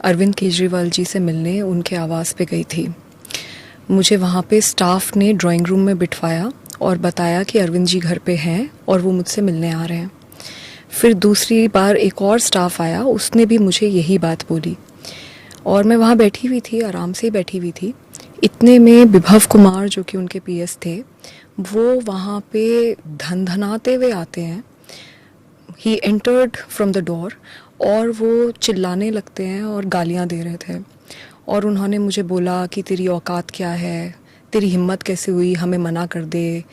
अरविंद केजरीवाल जी से मिलने उनके आवास पे गई थी। मुझे वहाँ पे स्टाफ ने ड्राइंग रूम में बिठवाया और बताया कि अरविंद जी घर पे हैं और वो मुझसे मिलने आ रहे हैं। फिर दूसरी बार एक और स्टाफ आया, उसने भी मुझे यही बात बोली और मैं वहाँ बैठी हुई थी, आराम से ही बैठी हुई थी। इतने में विभव कुमार जो कि उनके पीएस थे, वो वहाँ पे धनधनाते हुए आते हैं। He entered from the door और वो चिल्लाने लगते हैं और गालियाँ दे रहे थे और उन्होंने मुझे बोला कि तेरी औकात क्या है, तेरी हिम्मत कैसे हुई हमें मना कर दे,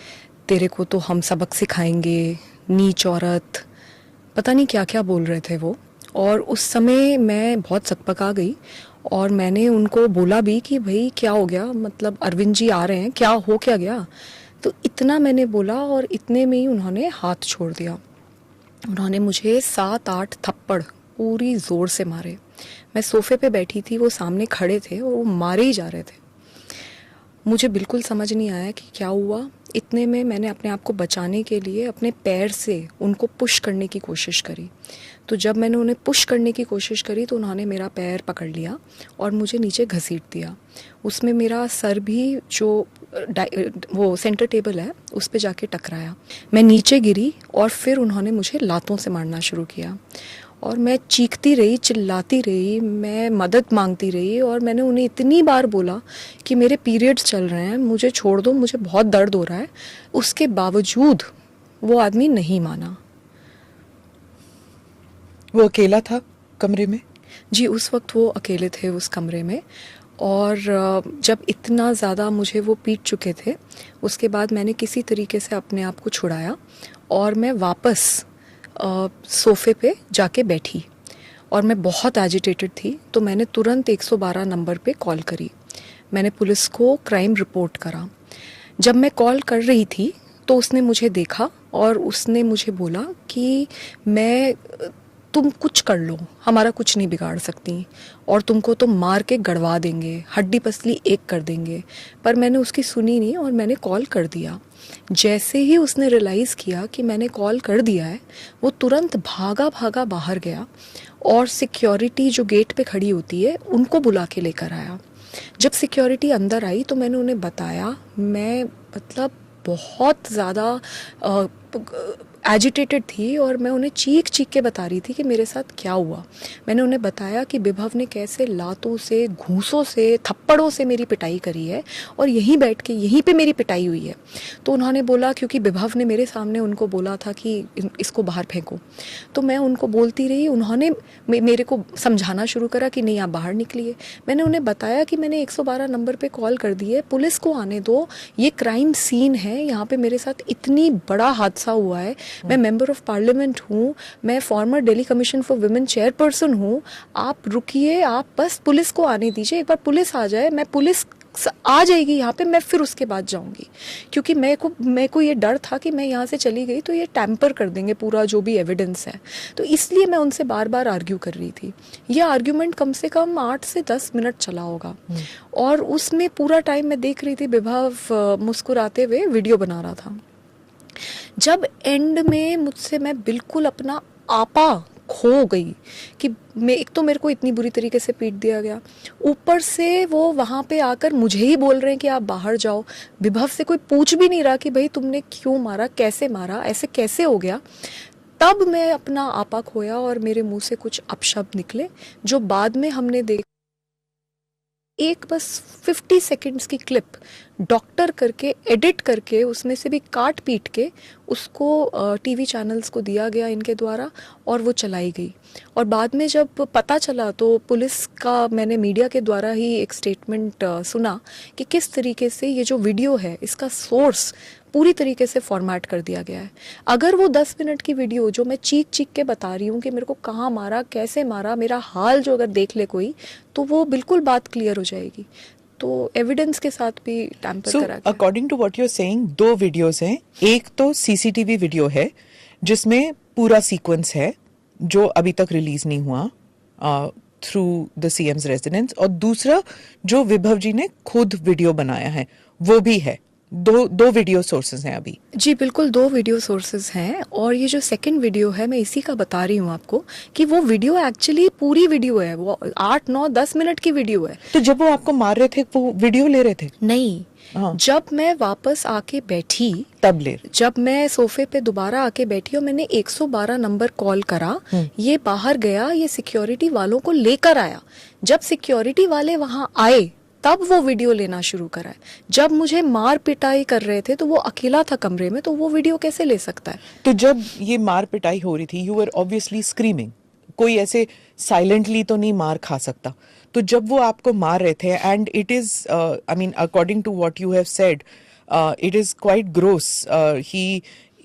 तेरे को तो हम सबक सिखाएंगे, नीच औरत, पता नहीं क्या क्या बोल रहे थे वो। और उस समय मैं बहुत सकपका गई और मैंने उनको बोला भी कि भाई क्या हो गया, मतलब अरविंद जी आ रहे हैं, क्या हो क्या गया। तो इतना मैंने बोला और इतने में ही उन्होंने हाथ छोड़ दिया। उन्होंने मुझे 7-8 थप्पड़ पूरी ज़ोर से मारे। मैं सोफे पे बैठी थी, वो सामने खड़े थे और वो मारे ही जा रहे थे। मुझे बिल्कुल समझ नहीं आया कि क्या हुआ। इतने में मैंने अपने आप को बचाने के लिए अपने पैर से उनको पुश करने की कोशिश करी। तो जब मैंने उन्हें पुश करने की कोशिश करी तो उन्होंने मेरा पैर पकड़ लिया और मुझे नीचे घसीट दिया। उसमें मेरा सर भी जो वो सेंटर टेबल है उस पे जाके टकराया। मैं नीचे गिरी और फिर उन्होंने मुझे लातों से मारना शुरू किया और मैं चीखती रही, चिल्लाती रही, मैं मदद मांगती रही और मैंने उन्हें इतनी बार बोला कि मेरे पीरियड्स चल रहे हैं, मुझे छोड़ दो, मुझे बहुत दर्द हो रहा है। उसके बावजूद वो आदमी नहीं माना। वो अकेला था कमरे में? जी, उस वक्त वो अकेले थे उस कमरे में। और जब इतना ज़्यादा मुझे वो पीट चुके थे, उसके बाद मैंने किसी तरीके से अपने आप को छुड़ाया और मैं वापस सोफे पे जाके बैठी और मैं बहुत एजिटेटेड थी। तो मैंने तुरंत 112 नंबर पे कॉल करी। मैंने पुलिस को क्राइम रिपोर्ट करा। जब मैं कॉल कर रही थी तो उसने मुझे देखा और उसने मुझे बोला कि तुम कुछ कर लो, हमारा कुछ नहीं बिगाड़ सकती और तुमको तो मार के गड़वा देंगे, हड्डी पसली एक कर देंगे। पर मैंने उसकी सुनी नहीं और मैंने कॉल कर दिया। जैसे ही उसने रियलाइज़ किया कि मैंने कॉल कर दिया है, वो तुरंत भागा भागा बाहर गया और सिक्योरिटी जो गेट पे खड़ी होती है उनको बुला के लेकर आया। जब सिक्योरिटी अंदर आई तो मैंने उन्हें बताया, मैं मतलब बहुत ज़्यादा एजिटेटेड थी और मैं उन्हें चीख चीख के बता रही थी कि मेरे साथ क्या हुआ। मैंने उन्हें बताया कि विभव ने कैसे लातों से, घूंसों से, थप्पड़ों से मेरी पिटाई करी है और यहीं बैठ के यहीं पे मेरी पिटाई हुई है। तो उन्होंने बोला, क्योंकि विभव ने मेरे सामने उनको बोला था कि इसको बाहर फेंको, तो मैं उनको बोलती रही। उन्होंने मेरे को समझाना शुरू करा कि नहीं आप बाहर निकलिए। मैंने उन्हें बताया कि मैंने 112 नंबर पे कॉल कर दी है, पुलिस को आने दो, ये क्राइम सीन है, यहाँ पे मेरे साथ इतनी बड़ा हादसा हुआ है, मैं मेंबर ऑफ पार्लियामेंट हूँ, मैं farmer Delhi commission for women chairperson हूँ, आप रुकिए, आप बस पुलिस को आने दीजिए, एक बार पुलिस आ जाए, मैं पुलिस आ जाएगी यहाँ पे, मैं फिर उसके बाद जाऊंगी। क्योंकि मेरे को ये डर था कि मैं यहाँ से चली गई तो ये टैम्पर कर देंगे पूरा जो भी एविडेंस है। तो इसलिए मैं उनसे बार बार आर्ग्यू कर रही थी। ये आर्ग्यूमेंट कम से कम 8 से 10 मिनट चला होगा और उसमें पूरा टाइम मैं देख रही थी विभव मुस्कुराते हुए वीडियो बना रहा था। जब एंड में मैं बिल्कुल अपना आपा खो गई कि एक तो मेरे को इतनी बुरी तरीके से पीट दिया गया, ऊपर से वो वहाँ पे आकर मुझे ही बोल रहे हैं कि आप बाहर जाओ। विभव से कोई पूछ भी नहीं रहा कि भाई तुमने क्यों मारा, कैसे मारा, ऐसे कैसे हो गया। तब मैं अपना आपा खोया और मेरे मुंह से कुछ अपशब्द निकले जो बाद में हमने देखा। एक बस 50 सेकंड्स की क्लिप डॉक्टर करके एडिट करके उसमें से भी काट पीट के उसको टीवी चैनल्स को दिया गया इनके द्वारा और वो चलाई गई। और बाद में जब पता चला तो पुलिस का मैंने मीडिया के द्वारा ही एक स्टेटमेंट सुना कि किस तरीके से ये जो वीडियो है इसका सोर्स पूरी तरीके से फॉर्मेट कर दिया गया है। अगर वो 10 मिनट की वीडियो जो मैं चीख चीख के बता रही हूँ कि मेरे को कहाँ मारा, कैसे मारा, मेरा हाल जो अगर देख ले कोई, तो वो बिल्कुल बात क्लियर हो जाएगी। तो एविडेंस के साथ भी टैम्पर करा गया। According to what you are saying, 2 videos हैं। एक तो सीसीटीवी वीडियो है जिसमें पूरा सीक्वेंस है जो अभी तक रिलीज नहीं हुआ थ्रू द सीएम्स रेजिडेंस, और दूसरा जो विभव जी ने खुद वीडियो बनाया है वो भी है। दो वीडियो सोर्सेज हैं अभी। जी बिल्कुल, 2 वीडियो सोर्सेज हैं और ये जो सेकंड वीडियो है मैं इसी का बता रही हूँ आपको कि वो वीडियो एक्चुअली पूरी वीडियो है, वो 8, 9, 10 मिनट की वीडियो है। तो जब वो आपको मार रहे थे वो वीडियो ले रहे थे? नहीं, हाँ। जब मैं वापस आके बैठी, तब ले रहे। जब मैं सोफे पे दोबारा आके बैठी और मैंने 112 नंबर कॉल करा, ये बाहर गया, ये सिक्योरिटी वालों को लेकर आया। जब सिक्योरिटी वाले वहां आए तब वो वीडियो लेना शुरू करा है। जब मुझे मार पिटाई कर रहे थे तो वो अकेला था कमरे में, तो वो वीडियो कैसे ले सकता है? तो जब ये मार पिटाई हो रही थी, यू वर ऑब्वियसली स्क्रीमिंग, कोई ऐसे साइलेंटली तो नहीं मार खा सकता। तो जब वो आपको मार रहे थे, and it is I mean according to what you have said, it is quite gross. ही,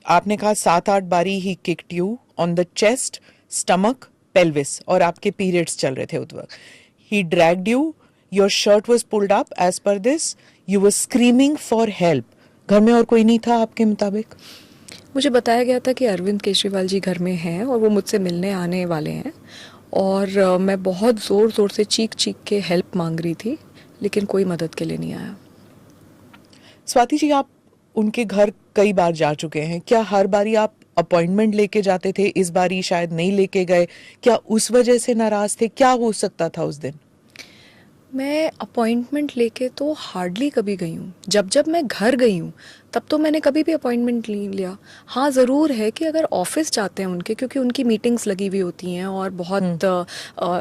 आपने कहा 7-8 बारी he kicked you on the chest, stomach, pelvis, और आपके पीरियड्स चल रहे थे उस वक्त। He dragged you, your shirt was pulled up, as per this you were screaming for help. घर में और कोई नहीं था आपके मुताबिक? मुझे बताया गया था कि अरविंद केजरीवाल जी घर में हैं और वो मुझसे मिलने आने वाले हैं, और मैं बहुत ज़ोर ज़ोर से चीख चीख के हेल्प मांग रही थी, लेकिन कोई मदद के लिए नहीं आया। स्वाति जी, आप उनके घर कई बार जा चुके हैं, क्या हर बारी आप अपॉइंटमेंट लेके जाते थे? इस बारी शायद नहीं लेके गए, क्या उस वजह से नाराज थे? क्या हो सकता था उस दिन? मैं अपॉइंटमेंट लेके तो हार्डली कभी गई हूँ। जब जब मैं घर गई हूँ तब तो मैंने कभी भी अपॉइंटमेंट नहीं लिया। हाँ, ज़रूर है कि अगर ऑफिस जाते हैं उनके, क्योंकि उनकी मीटिंग्स लगी हुई होती हैं और बहुत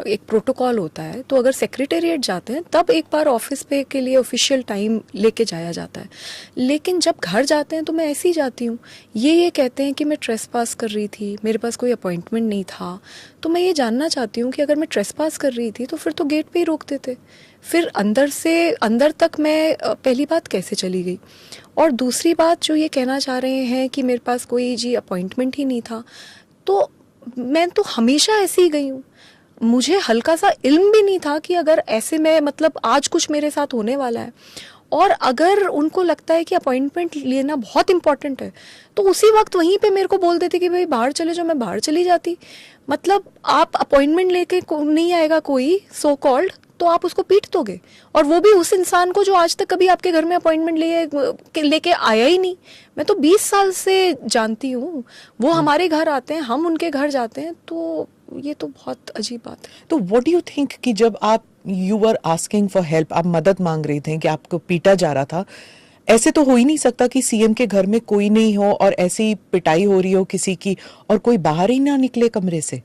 एक प्रोटोकॉल होता है, तो अगर सेक्रेटेरिएट जाते हैं तब एक बार ऑफिस पे के लिए ऑफिशियल टाइम लेके जाया जाता है। लेकिन जब घर जाते हैं तो मैं ऐसे ही जाती हूँ। ये कहते हैं कि मैं ट्रेसपास कर रही थी, मेरे पास कोई अपॉइंटमेंट नहीं था। तो मैं ये जानना चाहती हूँ कि अगर मैं ट्रेसपास कर रही थी तो फिर तो गेट पे ही रोक देते, फिर अंदर से अंदर तक मैं पहली बात कैसे चली गई? और दूसरी बात जो ये कहना चाह रहे हैं कि मेरे पास कोई जी अपॉइंटमेंट ही नहीं था, तो मैं तो हमेशा ऐसे ही गई हूँ। मुझे हल्का सा इल्म भी नहीं था कि अगर ऐसे में मतलब आज कुछ मेरे साथ होने वाला है, और अगर उनको लगता है कि अपॉइंटमेंट लेना बहुत इंपॉर्टेंट है तो उसी वक्त वहीं पे मेरे को बोल देते कि भाई बाहर चले जाओ, मैं बाहर चली जाती। मतलब आप अपॉइंटमेंट लेके नहीं आएगा कोई सो कॉल्ड तो आप उसको पीट दोगे, और वो भी उस इंसान को जो आज तक कभी आपके घर में अपॉइंटमेंट लेके आया ही नहीं। मैं तो 20 साल से जानती हूँ, वो हमारे घर आते हैं, हम उनके घर जाते हैं, तो ये तो बहुत अजीब बात है। तो व्हाट डू यू थिंक कि जब आप you were asking for help, आप मदद मांग रही थी कि आपको पीटा जा रहा था, ऐसे तो हो ही नहीं सकता कि सीएम के घर में कोई नहीं हो और ऐसी पिटाई हो रही हो किसी की और कोई बाहर ही ना निकले कमरे से?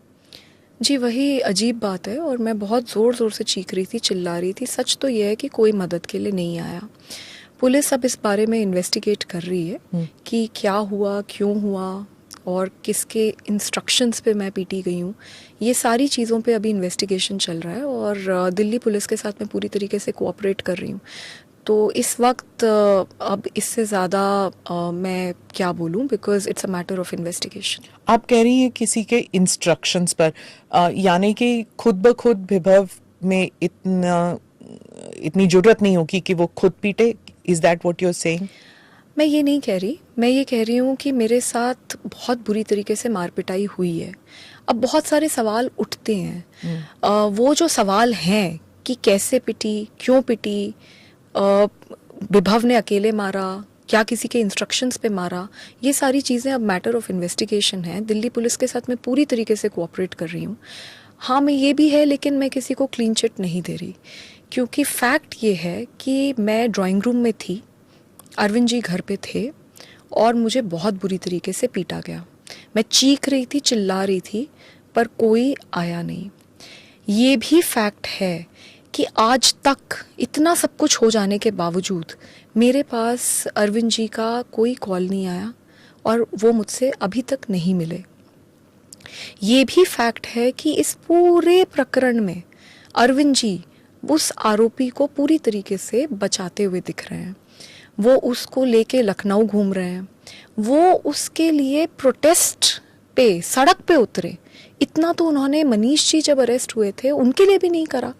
जी वही अजीब बात है, और मैं बहुत ज़ोर ज़ोर से चीख रही थी, चिल्ला रही थी। सच तो यह है कि कोई मदद के लिए नहीं आया। पुलिस अब इस बारे में इन्वेस्टिगेट कर रही है कि क्या हुआ, क्यों हुआ, और किसके इंस्ट्रक्शंस पे मैं पीटी गई हूँ। ये सारी चीज़ों पे अभी इन्वेस्टिगेशन चल रहा है, और दिल्ली पुलिस के साथ मैं पूरी तरीके से कोऑपरेट कर रही हूँ। तो इस वक्त अब इससे ज़्यादा मैं क्या बोलूँ, because it's a matter of investigation. आप कह रही हैं किसी के इंस्ट्रक्शंस पर, यानी कि खुद ब खुद विभव में इतनी जरूरत नहीं होगी कि वो खुद पीटे? Is that what you are saying? मैं ये नहीं कह रही, मैं ये कह रही हूँ कि मेरे साथ बहुत बुरी तरीके से मार पिटाई हुई है। अब बहुत सारे सवाल उठते हैं। वो जो सवाल हैं कि कैसे पिटी, क्यों पिटी, विभव ने अकेले मारा, क्या किसी के इंस्ट्रक्शंस पे मारा, ये सारी चीज़ें अब मैटर ऑफ इन्वेस्टिगेशन है। दिल्ली पुलिस के साथ मैं पूरी तरीके से कोऑपरेट कर रही हूँ। हाँ, मैं ये भी है, लेकिन मैं किसी को क्लीन चिट नहीं दे रही, क्योंकि फैक्ट ये है कि मैं ड्राइंग रूम में थी, अरविंद जी घर पे थे, और मुझे बहुत बुरी तरीके से पीटा गया। मैं चीख रही थी, चिल्ला रही थी, पर कोई आया नहीं। ये भी फैक्ट है कि आज तक इतना सब कुछ हो जाने के बावजूद मेरे पास अरविंद जी का कोई कॉल नहीं आया, और वो मुझसे अभी तक नहीं मिले। ये भी फैक्ट है कि इस पूरे प्रकरण में अरविंद जी उस आरोपी को पूरी तरीके से बचाते हुए दिख रहे हैं। वो उसको लेके लखनऊ घूम रहे हैं, वो उसके लिए प्रोटेस्ट पे सड़क पे उतरे। इतना तो उन्होंने मनीष जी जब अरेस्ट हुए थे उनके लिए भी नहीं करा।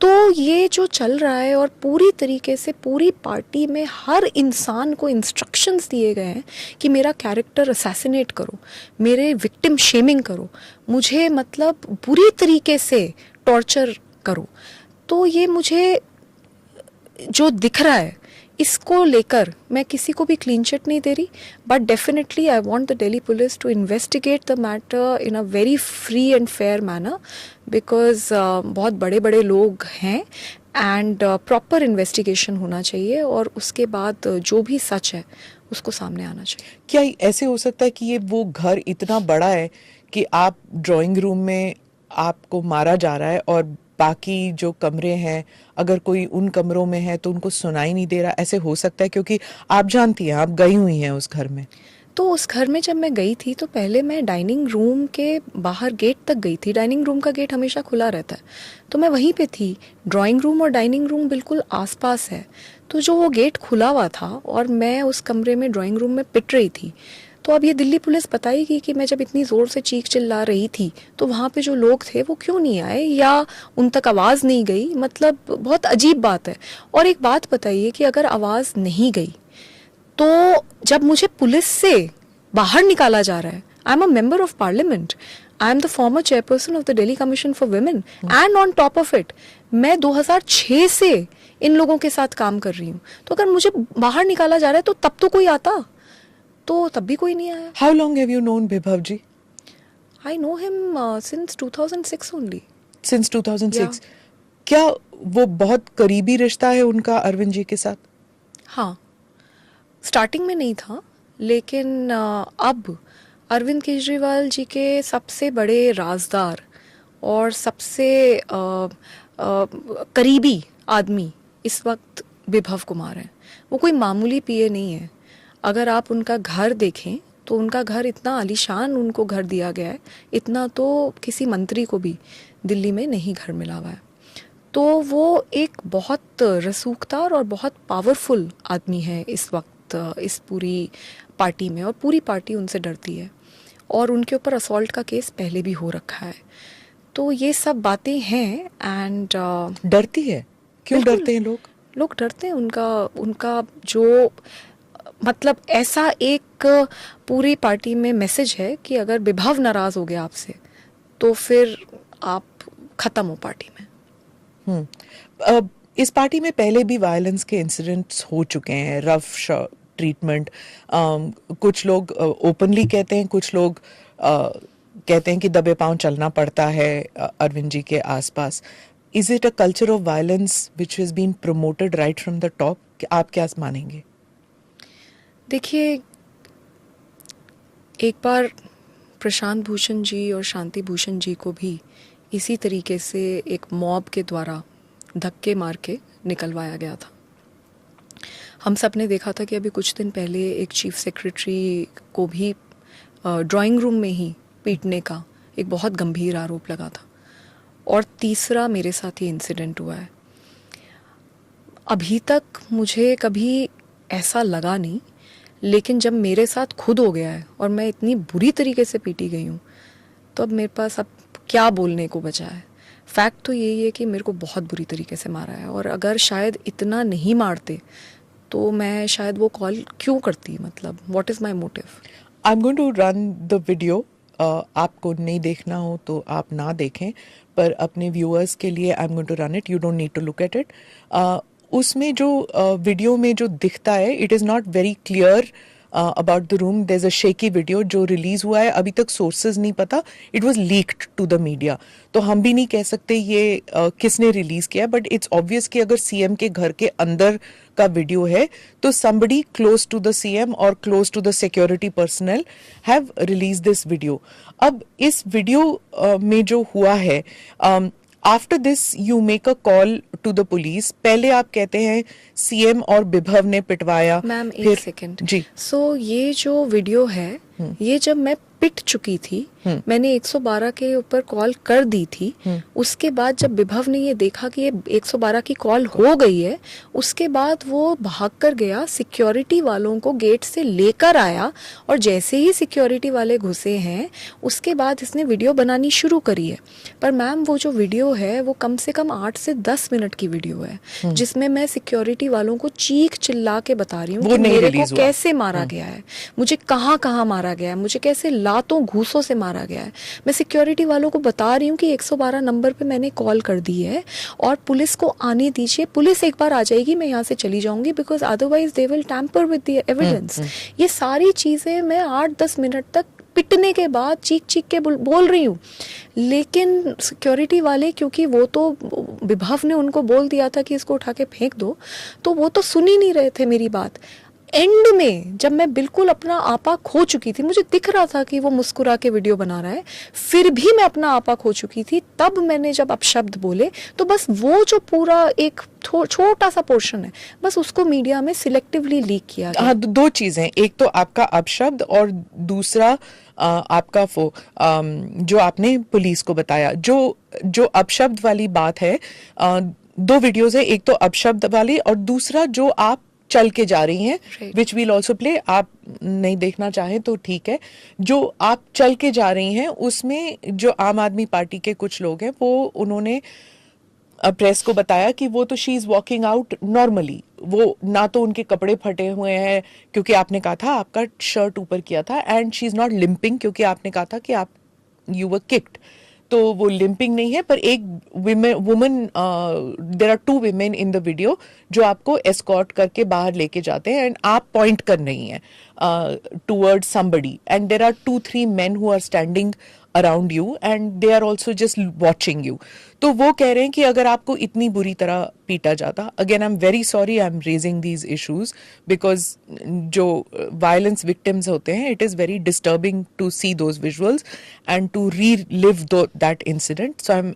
तो ये जो चल रहा है, और पूरी तरीके से पूरी पार्टी में हर इंसान को इंस्ट्रक्शंस दिए गए हैं कि मेरा कैरेक्टर असैसिनेट करो, मेरे विक्टिम शेमिंग करो, मुझे मतलब बुरी तरीके से टॉर्चर करो। तो ये मुझे जो दिख रहा है इसको लेकर मैं किसी को भी क्लीन चिट नहीं दे रही, but definitely I want the Delhi police to investigate the matter in a very free and fair manner, because बहुत बड़े बड़े लोग हैं एंड प्रॉपर इन्वेस्टिगेशन होना चाहिए और उसके बाद जो भी सच है उसको सामने आना चाहिए। क्या ऐसे हो सकता है कि ये वो घर इतना बड़ा है कि आप ड्राइंग रूम में आपको मारा जा रहा है और बाकी जो कमरे हैं अगर कोई उन कमरों में है तो उनको सुनाई नहीं दे रहा, ऐसे हो सकता है? क्योंकि आप जानती हैं, आप गई हुई हैं उस घर में। तो उस घर में जब मैं गई थी तो पहले मैं डाइनिंग रूम के बाहर गेट तक गई थी। डाइनिंग रूम का गेट हमेशा खुला रहता है, तो मैं वहीं पे थी। ड्राइंग रूम और डाइनिंग रूम बिल्कुल आसपास है, तो जो वो गेट खुला हुआ था और मैं उस कमरे में ड्राइंग रूम में पिट रही थी। तो अब ये दिल्ली पुलिस बताएगी कि मैं जब इतनी ज़ोर से चीख चिल्ला रही थी तो वहाँ पे जो लोग थे वो क्यों नहीं आए या उन तक आवाज़ नहीं गई। मतलब बहुत अजीब बात है। और एक बात बताइए कि अगर आवाज़ नहीं गई तो जब मुझे पुलिस से बाहर निकाला जा रहा है, I am a member of parliament, I am the former chairperson of the Delhi commission for women and on top of it मैं 2006 से इन लोगों के साथ काम कर रही हूँ। तो अगर मुझे बाहर निकाला जा रहा है तो तब तो कोई आता, तो तब भी कोई नहीं आया। How long have you known Vibhav ji? I know him since 2006 only. Since 2006? Yeah. क्या वो बहुत करीबी रिश्ता है उनका अरविंद जी के साथ? हाँ, स्टार्टिंग में नहीं था, लेकिन अब अरविंद केजरीवाल जी के सबसे बड़े राजदार और सबसे करीबी आदमी इस वक्त विभव कुमार हैं। वो कोई मामूली पीए नहीं है। अगर आप उनका घर देखें तो उनका घर इतना आलीशान उनको घर दिया गया है, इतना तो किसी मंत्री को भी दिल्ली में नहीं घर मिला हुआ है। तो वो एक बहुत रसूखदार और बहुत पावरफुल आदमी है इस वक्त इस पूरी पार्टी में, और पूरी पार्टी उनसे डरती है और उनके ऊपर असॉल्ट का केस पहले भी हो रखा है। तो ये सब बातें हैं एंड डरती है? क्यों डरते हैं लोग? लोग डरते हैं उनका जो मतलब ऐसा एक पूरी पार्टी में मैसेज है कि अगर विभव नाराज हो गया आपसे तो फिर आप खत्म हो पार्टी में। इस पार्टी में पहले भी वायलेंस के इंसिडेंट्स हो चुके हैं, रफ ट्रीटमेंट। कुछ लोग ओपनली कहते हैं, कुछ लोग कहते हैं कि दबे पांव चलना पड़ता है अरविंद जी के आसपास। Is it a culture of violence which has been promoted right from the top? आप क्या मानेंगे? देखिए, एक बार प्रशांत भूषण जी और शांति भूषण जी को भी इसी तरीके से एक मॉब के द्वारा धक्के मार के निकलवाया गया था। हम सब ने देखा था कि अभी कुछ दिन पहले एक चीफ सेक्रेटरी को भी ड्राइंग रूम में ही पीटने का एक बहुत गंभीर आरोप लगा था। और तीसरा मेरे साथ ये इंसिडेंट हुआ है। अभी तक मुझे कभी ऐसा लगा नहीं, लेकिन जब मेरे साथ खुद हो गया है और मैं इतनी बुरी तरीके से पीटी गई हूँ तो अब मेरे पास अब क्या बोलने को बचा है। फैक्ट तो यही है कि मेरे को बहुत बुरी तरीके से मारा है, और अगर शायद इतना नहीं मारते तो मैं शायद वो कॉल क्यों करती। मतलब what is my motive? I am going to run the video. आपको नहीं देखना हो तो आप ना देखें, पर अपने व्यूअर्स के लिए I am going to run it. You don't need to look at it. उसमें जो वीडियो में जो दिखता है, it is not very clear about the room. There is a shaky video जो रिलीज हुआ है, अभी तक सोर्सेज नहीं पता, it was leaked to the media, तो हम भी नहीं कह सकते ये किसने रिलीज किया। बट इट्स ऑब्वियस कि अगर सीएम के घर के अंदर का वीडियो है तो somebody close to the CM और close to the security personnel have released this video. अब इस वीडियो में जो हुआ है, after this you make a call to the police. पहले आप कहते हैं सीएम और विभव ने पिटवाया। मैम एक सेकंड जी। सो ये जो वीडियो है, ये जब मैं पिट चुकी थी, मैंने 112 के ऊपर कॉल कर दी थी। उसके बाद जब विभव ने ये देखा कि ये 112 की कॉल हो गई है, उसके बाद वो भाग कर गया, सिक्योरिटी वालों को गेट से लेकर आया, और जैसे ही सिक्योरिटी वाले घुसे हैं उसके बाद इसने वीडियो बनानी शुरू करी है। पर मैम वो जो वीडियो है वो कम से कम 8 से 10 मिनट की वीडियो है, जिसमें मैं सिक्योरिटी वालों को चीख चिल्ला के बता रही हूँ कि मेरे को कैसे मारा गया है, मुझे कहाँ कहाँ मारा गया है, मुझे कैसे लातों घूसों से मारा गया है। मैं सिक्योरिटी वालों को बता रही हूँ कि 112 नंबर पे मैंने कॉल कर दी है और पुलिस को आने दीजिए, पुलिस एक बार आ जाएगी, मैं यहाँ से चली जाऊंगी, because otherwise they will tamper with the evidence. ये सारी चीज़ें मैं 8-10 मिनट तक पिटने के बाद चीख चीख के बोल रही हूँ, लेकिन सिक्योरिटी वाले, क्योंकि वो तो विभव ने उनको बोल दिया था कि इसको उठा के फेंक दो, तो वो तो सुन ही नहीं रहे थे मेरी बात। एंड में जब मैं बिल्कुल अपना आपा खो चुकी थी, मुझे दिख रहा था कि वो मुस्कुरा के वीडियो बना रहा है, फिर भी मैं अपना आपा खो चुकी थी, तब मैंने जब अपशब्द बोले तो बस वो जो पूरा एक छोटा सा पोर्शन है, बस उसको मीडिया में सिलेक्टिवली लीक किया गया। हाँ, दो चीजें, एक तो आपका अपशब्द और दूसरा आपका वो जो आपने पुलिस को बताया, जो अपशब्द वाली बात है। दो वीडियोस है, एक तो अपशब्द वाली और दूसरा जो आप चल के जा रही हैं, विच विल ऑल्सो प्ले। आप नहीं देखना चाहें तो ठीक है। जो आप चल के जा रही हैं उसमें जो आम आदमी पार्टी के कुछ लोग हैं वो उन्होंने प्रेस को बताया कि वो तो she is walking out normally, वो ना तो उनके कपड़े फटे हुए हैं क्योंकि आपने कहा था आपका शर्ट ऊपर किया था, and she is not limping क्योंकि आपने कहा था कि आप यू वर किक्ड, तो वो लिम्पिंग नहीं है। पर एक woman, there are 2 women in the video जो आपको एस्कॉर्ट करके बाहर लेके जाते हैं एंड आप पॉइंट कर रही हैं towards somebody, and there are 2-3 men who are standing around you and they are also just watching you। तो वो कह रहे हैं कि अगर आपको इतनी बुरी तरह पीटा जाता, again I am very sorry, I am raising these issues because जो वायलेंस विक्टिम्स होते हैं, it is very disturbing to see those visuals and to relive that incident. So I am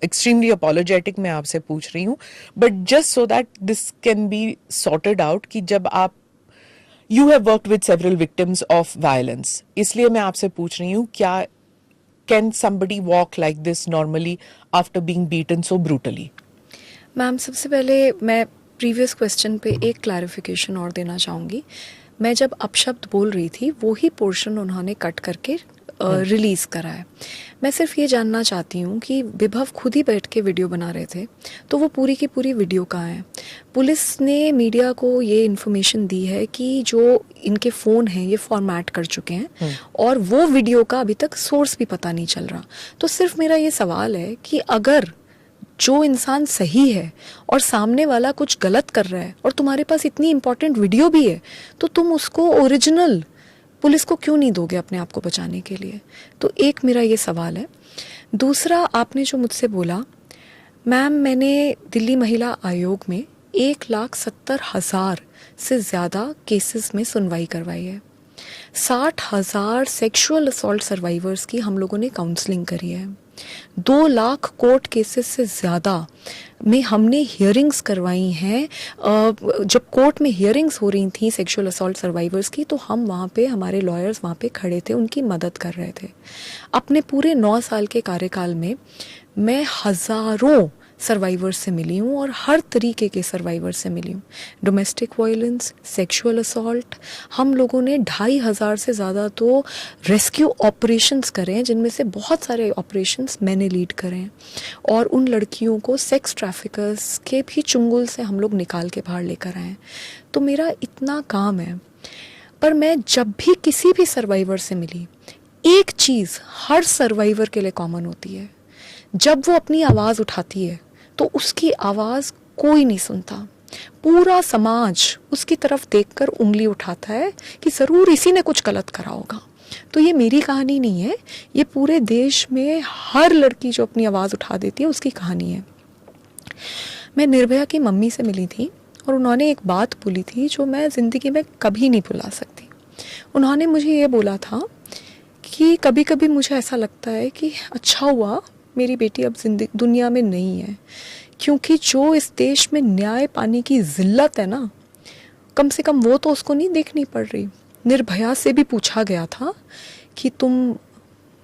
extremely apologetic, मैं आपसे पूछ रही हूँ, but just so that this can be sorted out कि जब आप you have worked with several victims of violence, इसलिए मैं आपसे पूछ रही हूँ क्या can somebody walk like this normally after being beaten so brutally? Ma'am, सबसे पहले मैं प्रीवियस क्वेश्चन पे एक क्लैरिफिकेशन और देना चाहूँगी। मैं जब अपशब्द बोल रही थी वो ही पोर्शन उन्होंने कट करके रिलीज़ करा है। मैं सिर्फ ये जानना चाहती हूँ कि विभव खुद ही बैठ के वीडियो बना रहे थे, तो वो पूरी की पूरी वीडियो कहाँ है? पुलिस ने मीडिया को ये इन्फॉर्मेशन दी है कि जो इनके फ़ोन हैं ये फॉर्मेट कर चुके हैं और वो वीडियो का अभी तक सोर्स भी पता नहीं चल रहा। तो सिर्फ मेरा ये सवाल है कि अगर जो इंसान सही है और सामने वाला कुछ गलत कर रहा है और तुम्हारे पास इतनी इम्पोर्टेंट वीडियो भी है, तो तुम उसको ओरिजिनल पुलिस को क्यों नहीं दोगे अपने आप को बचाने के लिए? तो एक मेरा ये सवाल है। दूसरा, आपने जो मुझसे बोला, मैम मैंने दिल्ली महिला आयोग में 1,70,000 से ज़्यादा केसेस में सुनवाई करवाई है। 60,000 सेक्सुअल असॉल्ट सर्वाइवर्स की हम लोगों ने काउंसलिंग करी है। 2 लाख कोर्ट केसेस से ज़्यादा में हमने हियरिंग्स करवाई हैं। जब कोर्ट में हियरिंग्स हो रही थी सेक्सुअल असॉल्ट सर्वाइवर्स की, तो हम वहाँ पे, हमारे लॉयर्स वहाँ पे खड़े थे, उनकी मदद कर रहे थे। अपने पूरे 9 साल के कार्यकाल में मैं हज़ारों सर्वाइवर्स से मिली हूँ और हर तरीके के सर्वाइवर्स से मिली हूँ। डोमेस्टिक वायलेंस, सेक्सुअल असॉल्ट, हम लोगों ने 2,500 से ज़्यादा तो रेस्क्यू ऑपरेशंस करे हैं, जिनमें से बहुत सारे ऑपरेशंस मैंने लीड करे हैं। और उन लड़कियों को सेक्स ट्रैफिकर्स के भी चुंगल से हम लोग निकाल के बाहर लेकर आए हैं। तो मेरा इतना काम है। पर मैं जब भी किसी भी सर्वाइवर से मिली, एक चीज़ हर सर्वाइवर के लिए कॉमन होती है, जब वो अपनी आवाज़ उठाती है तो उसकी आवाज़ कोई नहीं सुनता। पूरा समाज उसकी तरफ देखकर उंगली उठाता है कि ज़रूर इसी ने कुछ गलत करा होगा। तो ये मेरी कहानी नहीं है, ये पूरे देश में हर लड़की जो अपनी आवाज़ उठा देती है उसकी कहानी है। मैं निर्भया की मम्मी से मिली थी और उन्होंने एक बात बोली थी जो मैं ज़िंदगी में कभी नहीं भुला सकती। उन्होंने मुझे ये बोला था कि कभी कभी मुझे ऐसा लगता है कि अच्छा हुआ मेरी बेटी अब दुनिया में नहीं है, क्योंकि जो इस देश में न्याय पाने की ज़िल्लत है ना, कम से कम वो तो उसको नहीं देखनी पड़ रही। निर्भया से भी पूछा गया था कि तुम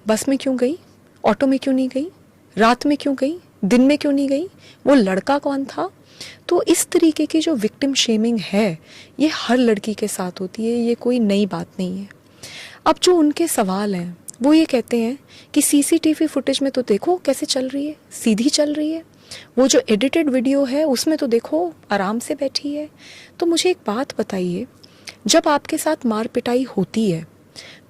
बस में क्यों गई, ऑटो में क्यों नहीं गई, रात में क्यों गई, दिन में क्यों नहीं गई, वो लड़का कौन था? तो इस तरीके की जो विक्टिम शेमिंग है ये हर लड़की के साथ होती है, ये कोई नई बात नहीं है। अब जो उनके सवाल हैं वो ये कहते हैं कि सीसीटीवी फुटेज में तो देखो कैसे चल रही है, सीधी चल रही है, वो जो एडिटेड वीडियो है उसमें तो देखो आराम से बैठी है। तो मुझे एक बात बताइए, जब आपके साथ मार पिटाई होती है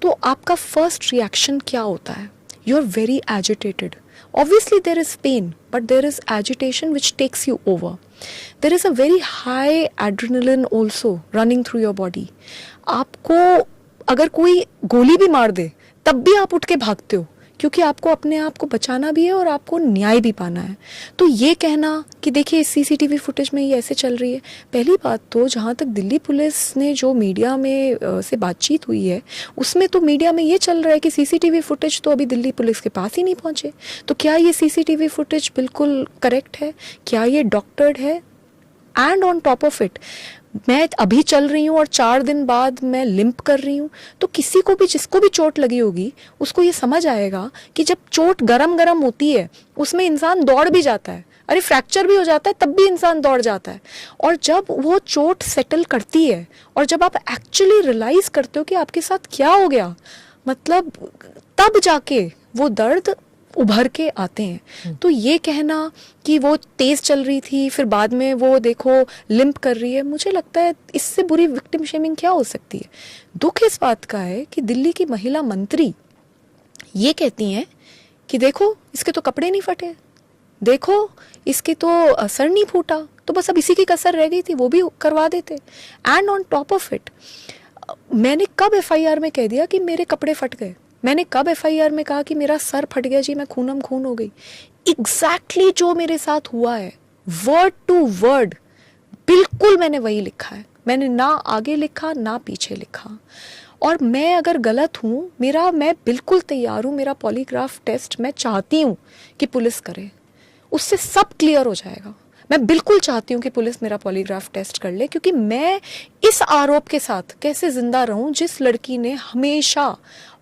तो आपका फर्स्ट रिएक्शन क्या होता है? You are very agitated. Obviously there is pain, but there is agitation which takes you over. There is a very high adrenaline also running through your body. आपको अगर कोई गोली भी मार दे तब भी आप उठ के भागते हो, क्योंकि आपको अपने आप को बचाना भी है और आपको न्याय भी पाना है. तो ये कहना कि देखिए इस सीसीटीवी फुटेज में ये ऐसे चल रही है, पहली बात तो जहाँ तक दिल्ली पुलिस ने जो मीडिया में से बातचीत हुई है उसमें तो मीडिया में ये चल रहा है कि सीसीटीवी फुटेज तो अभी दिल्ली पुलिस के पास ही नहीं पहुँचे. तो क्या ये सीसीटीवी फुटेज बिल्कुल करेक्ट है? क्या ये डॉक्टर्ड है? And on top of it मैं अभी चल रही हूँ और 4 दिन बाद मैं लिम्प कर रही हूँ. तो किसी को भी, जिसको भी चोट लगी होगी, उसको ये समझ आएगा कि जब चोट गरम गरम होती है उसमें इंसान दौड़ भी जाता है. अरे फ्रैक्चर भी हो जाता है तब भी इंसान दौड़ जाता है. और जब वो चोट सेटल करती है और जब आप एक्चुअली रियलाइज करते हो कि आपके साथ क्या हो गया, मतलब तब जाके वो दर्द उभर के आते हैं. तो ये कहना कि वो तेज चल रही थी फिर बाद में वो देखो लिम्प कर रही है, मुझे लगता है इससे बुरी विक्टिम शेमिंग क्या हो सकती है. दुख इस बात का है कि दिल्ली की महिला मंत्री ये कहती हैं कि देखो इसके तो कपड़े नहीं फटे, देखो इसके तो सर नहीं फूटा, तो बस अब इसी की कसर रह गई थी, वो भी करवा देते. And on top of it मैंने कब एफआईआर में कह दिया कि मेरे कपड़े फट गए? मैंने कब एफआईआर में कहा कि मेरा सर फट गया जी, मैं खूनम खून हो गई? एग्जैक्टली जो मेरे साथ हुआ है वर्ड टू वर्ड बिल्कुल मैंने वही लिखा है. मैंने ना आगे लिखा ना पीछे लिखा. और मैं अगर गलत हूँ, मैं बिल्कुल तैयार हूँ, मेरा पॉलीग्राफ टेस्ट मैं चाहती हूँ कि पुलिस करे, उससे सब क्लियर हो जाएगा. मैं बिल्कुल चाहती हूँ कि पुलिस मेरा पॉलीग्राफ टेस्ट कर ले, क्योंकि मैं इस आरोप के साथ कैसे जिंदा रहूं जिस लड़की ने हमेशा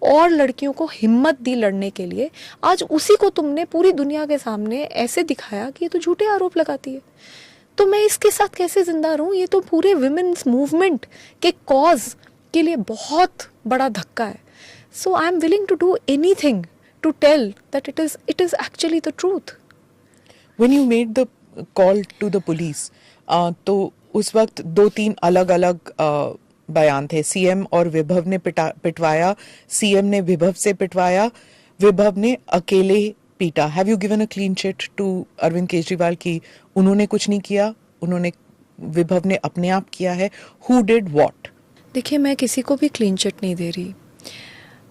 और लड़कियों को हिम्मत दी लड़ने के लिए, आज उसी को तुमने पूरी दुनिया के सामने ऐसे दिखाया कि ये तो झूठे आरोप लगाती है. तो मैं इसके साथ कैसे जिंदा रहूं? ये तो पूरे विमेन्स मूवमेंट के कॉज के लिए बहुत बड़ा धक्का है. So I am willing to do anything to tell that it is actually the truth. When you made the call to the police, तो उस वक्त 2-3 अलग अलग बयान थे. सीएम और विभव ने पिटवाया, सीएम ने विभव से पिटवाया, विभव ने अकेले पीटा. Have you given a clean chit to Arvind Kejriwal की उन्होंने कुछ नहीं किया, उन्होंने विभव ने अपने आप किया है? Who did what? देखिए मैं किसी को भी क्लीन चिट नहीं दे रही.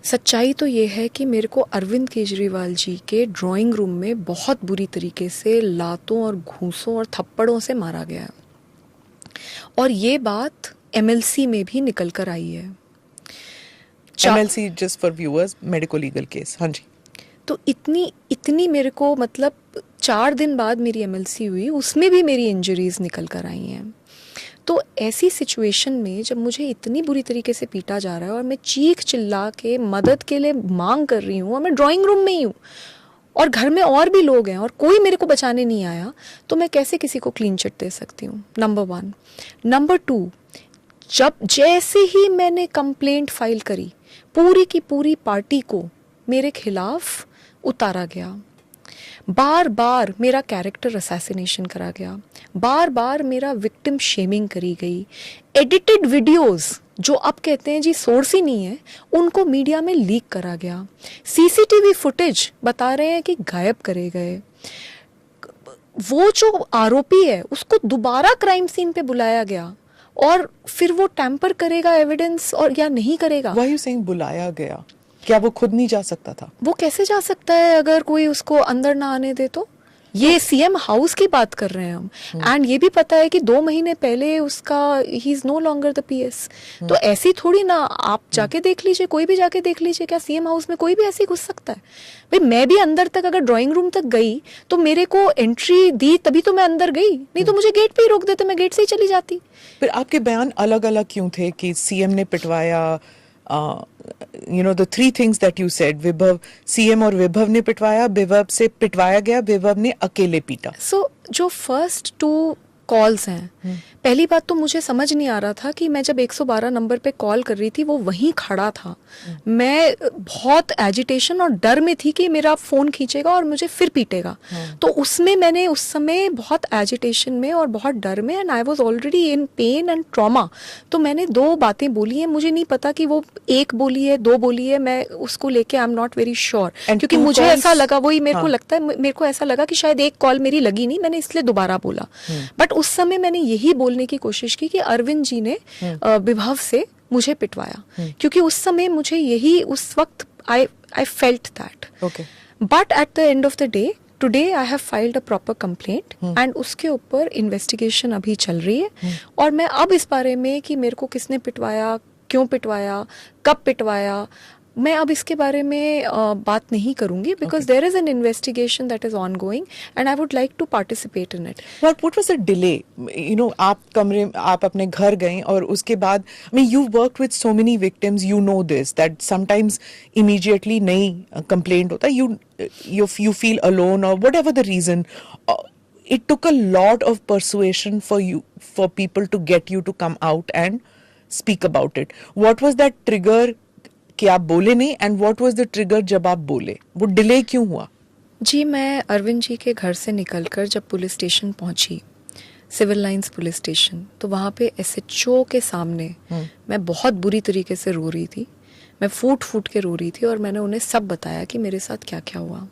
सच्चाई तो ये है कि मेरे को अरविंद केजरीवाल जी के ड्राइंग रूम में बहुत बुरी तरीके से लातों और घूंसों और थप्पड़ों से मारा गया है. और ये बात एमएलसी में भी निकल कर आई है. MLC, just for viewers, medico legal case. हाँ जी. तो इतनी मेरे को, मतलब 4 दिन बाद मेरी एमएलसी हुई, उसमें भी मेरी इंजरीज निकल कर आई हैं. तो ऐसी सिचुएशन में जब मुझे इतनी बुरी तरीके से पीटा जा रहा है और मैं चीख चिल्ला के मदद के लिए मांग कर रही हूँ और मैं ड्राइंग रूम में ही हूँ और घर में और भी लोग हैं और कोई मेरे को बचाने नहीं आया, तो मैं कैसे किसी को क्लीन चिट दे सकती हूँ? नंबर 1. नंबर 2, जब जैसे ही मैंने कंप्लेंट फाइल करी, पूरी की पूरी पार्टी को मेरे खिलाफ उतारा गया. बार बार मेरा कैरेक्टर असैसिनेशन करा गया, बार बार मेरा विक्टिम शेमिंग करी गई. एडिटेड वीडियोस जो अब कहते हैं जी सोर्स ही नहीं है, उनको मीडिया में लीक करा गया. सीसीटीवी फुटेज बता रहे हैं कि गायब करे गए. वो जो आरोपी है उसको दोबारा क्राइम सीन पे बुलाया गया और फिर वो टैम्पर करेगा एविडेंस और या नहीं करेगा. Why are you saying बुलाया गया? क्या वो खुद नहीं जा सकता था? वो कैसे जा सकता है अगर कोई उसको अंदर ना आने दे तो? ये सीएम हाउस की बात कर रहे हैं हम. एंड ये भी पता है कि 2 महीने पहले उसका ही is no longer the PS. तो ऐसी थोड़ी ना, आप जाके देख लीजिए, कोई भी जाके देख लीजिए, क्या सीएम हाउस में कोई भी ऐसे घुस सकता है? भाई मैं भी अंदर तक अगर ड्राइंग रूम तक गई तो मेरे को एंट्री दी तभी तो मैं अंदर गई, नहीं तो मुझे गेट पे ही रोक देते, मैं गेट से ही चली जाती. फिर आपके बयान अलग अलग क्यों थे कि सीएम ने पिटवाया? You know the 3 things that you said, विभव, सीएम और विभव ने पिटवाया, विभव से पिटवाया गया, विभव ने अकेले पीटा. So जो फर्स्ट 2 कॉल्स हैं। पहली बात तो मुझे समझ नहीं आ रहा था कि मैं जब 112 नंबर पे कॉल कर रही थी वो वहीं खड़ा था। मैं बहुत एजिटेशन और डर में थी कि मेरा फ़ोन खींचेगा और मुझे फिर पीटेगा। तो उसमें मैंने उस समय बहुत एजिटेशन में और बहुत डर में, and I was already in pen and trauma, तो मैंने 2 बातें बोली हैं। मुझे नहीं पता कि वो 1 बोली है 2 बोली है, मैं उसको लेके I am not very sure, क्योंकि मुझे ऐसा लगा, वही मेरे को लगता है, मेरे को ऐसा लगा कि शायद 1 कॉल मेरी लगी नहीं, मैंने इसलिए दोबारा बोला। बट उस समय मैंने यही बोलने की कोशिश की कि अरविंद जी ने विभव से मुझे पिटवाया, क्योंकि उस समय मुझे यही, उस वक्त I felt that. But at the end of the day today I have filed a proper complaint and उसके ऊपर इन्वेस्टिगेशन अभी चल रही है। और मैं अब इस बारे में कि मेरे को किसने पिटवाया, क्यों पिटवाया, कब पिटवाया, मैं अब इसके बारे में बात नहीं करूंगी, because there is an investigation that is ongoing and I would like to participate in it. But what was the delay? You know, आप अपने घर गए और उसके बाद, I mean, you've worked with so many victims, you know this, that sometimes immediately नहीं complaint होता, you feel alone or whatever the reason. It took a lot of persuasion for people to get you to come out and speak about it. What was that trigger कि आप बोले नहीं, and what was the trigger जब आप बोले? वो delay क्यों हुआ? जी, मैं अरविंद जी के घर से निकलकर जब पुलिस स्टेशन पहुंची, सिविल लाइंस पुलिस स्टेशन, तो वहाँ पे SHO के सामने मैं बहुत बुरी तरीके से रो रही थी। मैं फूट फूट के रो रही थी और मैंने उन्हें सब बताया कि मेरे साथ क्या क्या हुआ।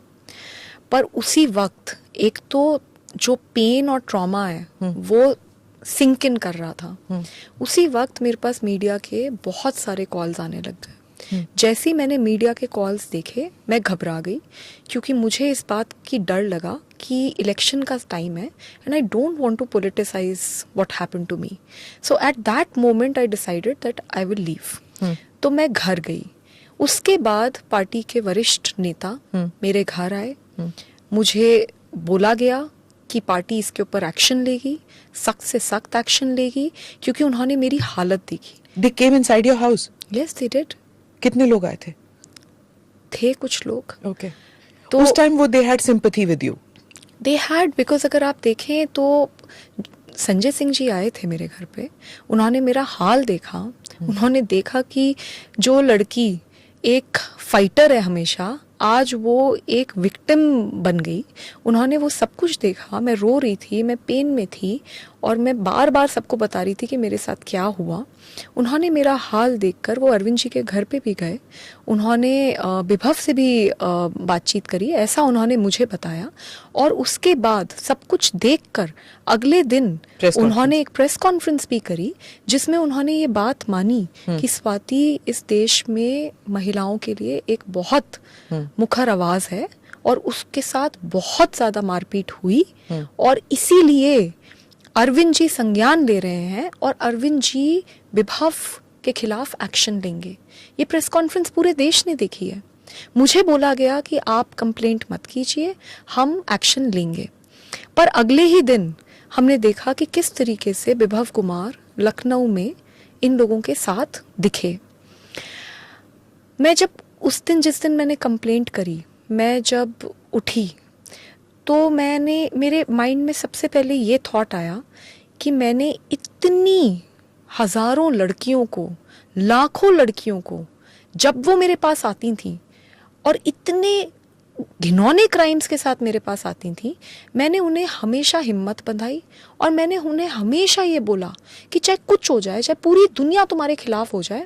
पर उसी वक्त एक तो जो पेन और ट्रॉमा है वो सिंक इन कर रहा था। उसी वक्त मेरे पास मीडिया के बहुत सारे कॉल्स आने लग गए। जैसे ही मैंने मीडिया के कॉल्स देखे मैं घबरा गई, क्योंकि मुझे इस बात की डर लगा कि इलेक्शन का टाइम है and I don't want to politicise what happened to me. So at that moment I decided that I will leave. तो मैं घर गई। उसके बाद पार्टी के वरिष्ठ नेता मेरे घर आए। मुझे बोला गया कि पार्टी इसके ऊपर एक्शन लेगी, सख्त से सख्त एक्शन लेगी, क्योंकि उन्होंने मेरी हालत देखी। They came inside your house? Yes, they did. कितने लोग आए थे कुछ लोग। Okay. तो उस टाइम वो they had sympathy with you? They had, because अगर आप देखें तो संजय सिंह जी आए थे मेरे घर पे। उन्होंने मेरा हाल देखा। उन्होंने देखा कि जो लड़की एक फाइटर है हमेशा, आज वो एक विक्टिम बन गई। उन्होंने वो सब कुछ देखा। मैं रो रही थी, मैं पेन में थी और मैं बार बार सबको बता रही थी कि मेरे साथ क्या हुआ। उन्होंने मेरा हाल देखकर वो अरविंद जी के घर पे भी गए। उन्होंने विभव से भी बातचीत करी, ऐसा उन्होंने मुझे बताया। और उसके बाद सब कुछ देखकर अगले दिन उन्होंने एक प्रेस कॉन्फ्रेंस भी करी, जिसमें उन्होंने ये बात मानी कि स्वाति इस देश में महिलाओं के लिए एक बहुत मुखर आवाज है और उसके साथ बहुत ज्यादा मारपीट हुई और इसीलिए अरविंद जी संज्ञान ले रहे हैं और अरविंद जी विभव के खिलाफ एक्शन लेंगे। ये प्रेस कॉन्फ्रेंस पूरे देश ने देखी है। मुझे बोला गया कि आप कंप्लेंट मत कीजिए, हम एक्शन लेंगे। पर अगले ही दिन हमने देखा कि किस तरीके से विभव कुमार लखनऊ में इन लोगों के साथ दिखे। मैं जब उस दिन, जिस दिन मैंने कंप्लेंट करी, मैं जब उठी तो मेरे माइंड में सबसे पहले ये थॉट आया कि मैंने इतनी हजारों लड़कियों को, लाखों लड़कियों को, जब वो मेरे पास आती थी और इतने घिनौने क्राइम्स के साथ मेरे पास आती थी, मैंने उन्हें हमेशा हिम्मत बंधाई और मैंने उन्हें हमेशा ये बोला कि चाहे कुछ हो जाए, चाहे पूरी दुनिया तुम्हारे खिलाफ हो जाए,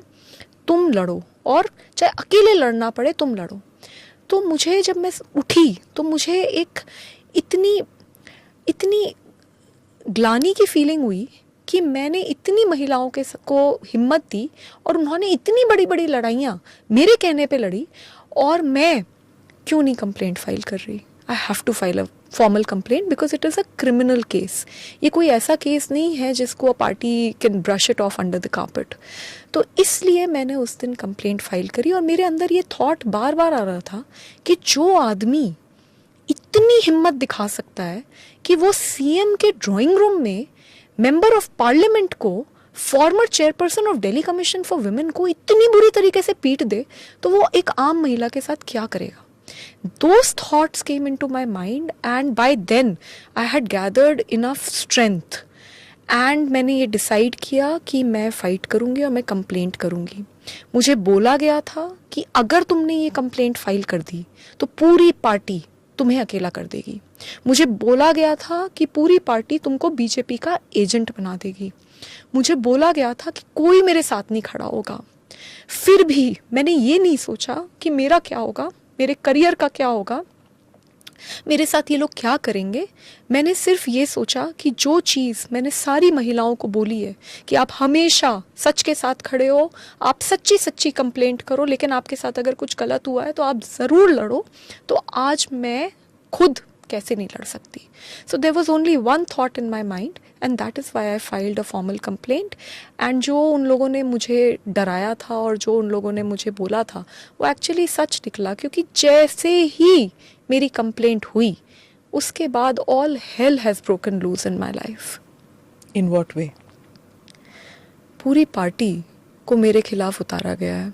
तुम लड़ो, और चाहे अकेले लड़ना पड़े तुम लड़ो। तो मुझे, जब मैं उठी तो मुझे एक इतनी ग्लानि की फीलिंग हुई कि मैंने इतनी महिलाओं को हिम्मत दी और उन्होंने इतनी बड़ी बड़ी लड़ाइयाँ मेरे कहने पे लड़ी, और मैं क्यों नहीं कंप्लेंट फाइल कर रही। I have to file a formal complaint because it is a criminal case. ये कोई ऐसा केस नहीं है जिसको a party can brush it off under the carpet. तो इसलिए मैंने उस दिन कंप्लेंट फाइल करी और मेरे अंदर ये थॉट बार बार आ रहा था कि जो आदमी इतनी हिम्मत दिखा सकता है कि वो सीएम के ड्राइंग रूम में मेंबर ऑफ पार्लियामेंट को, farmer chairperson of Delhi commission for women को इतनी बुरी तरीके से पीट दे, तो वो एक आम महिला के साथ क्या करेगा। Those thoughts came into my mind and by then I had gathered enough strength and मैंने ये डिसाइड किया कि मैं फ़ाइट करूँगी और मैं कंप्लेंट करूँगी। मुझे बोला गया था कि अगर तुमने ये कंप्लेंट फाइल कर दी तो पूरी पार्टी तुम्हें अकेला कर देगी। मुझे बोला गया था कि पूरी पार्टी तुमको बीजेपी का एजेंट बना देगी। मुझे बोला गया था कि कोई मेरे साथ नहीं खड़ा होगा। फिर भी मैंने ये नहीं सोचा कि मेरा क्या होगा, मेरे करियर का क्या होगा, मेरे साथ ये लोग क्या करेंगे। मैंने सिर्फ ये सोचा कि जो चीज़ मैंने सारी महिलाओं को बोली है कि आप हमेशा सच के साथ खड़े हो, आप सच्ची सच्ची कंप्लेंट करो, लेकिन आपके साथ अगर कुछ गलत हुआ है तो आप ज़रूर लड़ो, तो आज मैं खुद कैसे नहीं लड़ सकती। So there was only one thought in my mind and that is why I filed a formal complaint. And जो उन लोगों ने मुझे डराया था और जो उन लोगों ने मुझे बोला था वो एक्चुअली सच निकला, क्योंकि जैसे ही मेरी कंप्लेंट हुई उसके बाद all hell has broken loose in my life. In what way? पूरी पार्टी को मेरे खिलाफ उतारा गया है।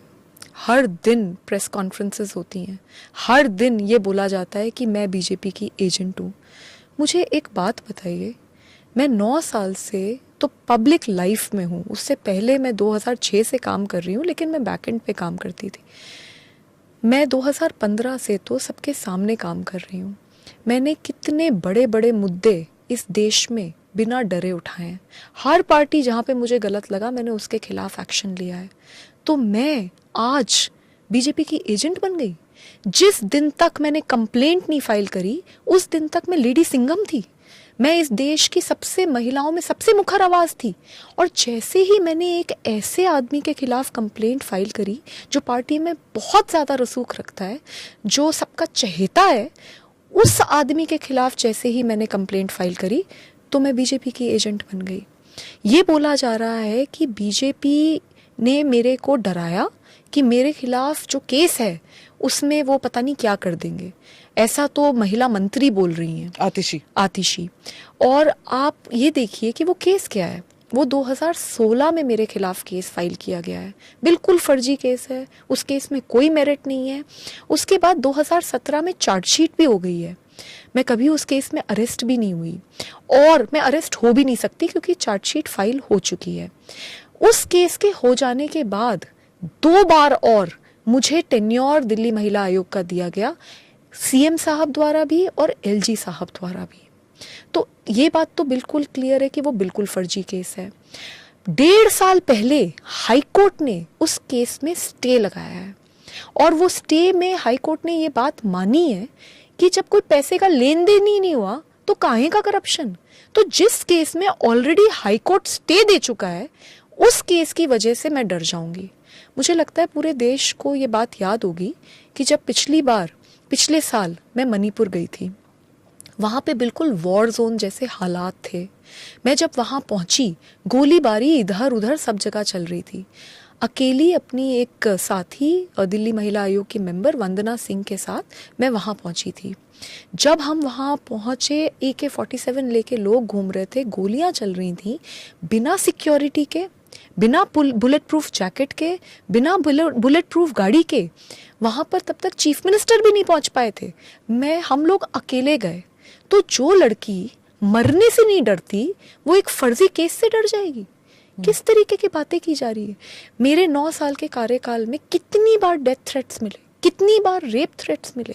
हर दिन प्रेस कॉन्फ्रेंसेस होती हैं, हर दिन ये बोला जाता है कि मैं बीजेपी की एजेंट हूँ। मुझे एक बात बताइए, मैं 9 साल से तो पब्लिक लाइफ में हूँ, उससे पहले मैं 2006 से काम कर रही हूँ, लेकिन मैं बैकएंड पे काम करती थी। मैं 2015 से तो सबके सामने काम कर रही हूँ। मैंने कितने बड़े बड़े मुद्दे इस देश में बिना डरे उठाए हैं। हर पार्टी जहाँ पे मुझे गलत लगा मैंने उसके खिलाफ एक्शन लिया है। तो मैं आज बीजेपी की एजेंट बन गई। जिस दिन तक मैंने कंप्लेंट नहीं फाइल करी उस दिन तक मैं लेडी सिंघम थी। मैं इस देश की सबसे महिलाओं में सबसे मुखर आवाज़ थी। और जैसे ही मैंने एक ऐसे आदमी के खिलाफ कंप्लेंट फाइल करी जो पार्टी में बहुत ज़्यादा रसूख रखता है, जो सबका चहेता है, उस आदमी के खिलाफ जैसे ही मैंने कंप्लेंट फाइल करी तो मैं बीजेपी की एजेंट बन गई। ये बोला जा रहा है कि बीजेपी ने मेरे को डराया कि मेरे खिलाफ जो केस है उसमें वो पता नहीं क्या कर देंगे। ऐसा तो महिला मंत्री बोल रही हैं, आतिशी। और आप ये देखिए कि वो केस क्या है। वो 2016 में मेरे खिलाफ केस फाइल किया गया है, बिल्कुल फर्जी केस है, उस केस में कोई मेरिट नहीं है। उसके बाद 2017 में चार्जशीट भी हो गई है। मैं कभी उस केस में अरेस्ट भी नहीं हुई और मैं अरेस्ट हो भी नहीं सकती क्योंकि चार्जशीट फाइल हो चुकी है। उस केस के हो जाने के बाद 2 बार और मुझे टेन्योर दिल्ली महिला आयोग का दिया गया, सीएम साहब द्वारा भी और एलजी साहब द्वारा भी। तो ये बात तो बिल्कुल क्लियर है कि वो बिल्कुल फर्जी केस है। 1.5 साल पहले हाईकोर्ट ने उस केस में स्टे लगाया है और वो स्टे में हाईकोर्ट ने ये बात मानी है कि जब कोई पैसे का लेन देन ही नहीं हुआ तो काहे का करप्शन। तो जिस केस में ऑलरेडी हाईकोर्ट स्टे दे चुका है उस केस की वजह से मैं डर जाऊंगी। मुझे लगता है पूरे देश को ये बात याद होगी कि जब पिछले साल मैं मणिपुर गई थी, वहाँ पे बिल्कुल वॉर जोन जैसे हालात थे। मैं जब वहाँ पहुँची गोलीबारी इधर उधर सब जगह चल रही थी। अकेली अपनी एक साथी और दिल्ली महिला आयोग की मेंबर वंदना सिंह के साथ मैं वहाँ पहुँची थी। जब हम वहाँ पहुँचे AK-47 लेके लोग घूम रहे थे, गोलियाँ चल रही थी, बिना सिक्योरिटी के, बिना बुलेट प्रूफ जैकेट के, बिना बुलेट प्रूफ गाड़ी के। वहाँ पर तब तक चीफ मिनिस्टर भी नहीं पहुँच पाए थे। हम लोग अकेले गए। तो जो लड़की मरने से नहीं डरती वो एक फर्जी केस से डर जाएगी? किस तरीके की बातें की जा रही है। मेरे 9 साल के कार्यकाल में कितनी बार डेथ थ्रेट्स मिले, कितनी बार रेप थ्रेट्स मिले।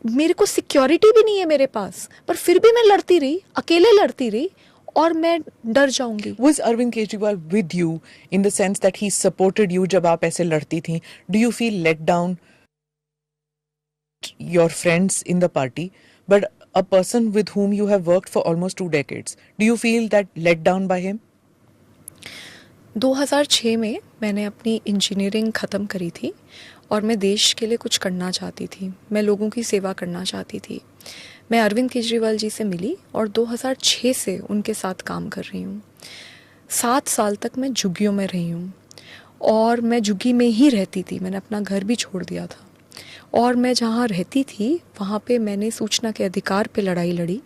मेरे को सिक्योरिटी भी नहीं है मेरे पास, पर फिर भी मैं लड़ती रही, अकेले लड़ती रही और मैं डर जाऊंगी। Was Arvind Kejriwal with you in the sense that he supported you जब आप ऐसे लड़ती थी? Do you feel let down your friends in the party, but a person with whom you have worked for almost 2 decades, do you feel that let down by him? 2006 में मैंने अपनी engineering ख़त्म करी थी और मैं देश के लिए कुछ करना चाहती थी, मैं लोगों की सेवा करना चाहती थी। मैं अरविंद केजरीवाल जी से मिली और 2006 से उनके साथ काम कर रही हूँ। 7 साल तक मैं झुग्गियों में रही हूँ और मैं झुग्गी में ही रहती थी। मैंने अपना घर भी छोड़ दिया था और मैं जहाँ रहती थी वहाँ पे मैंने सूचना के अधिकार पे लड़ाई लड़ी,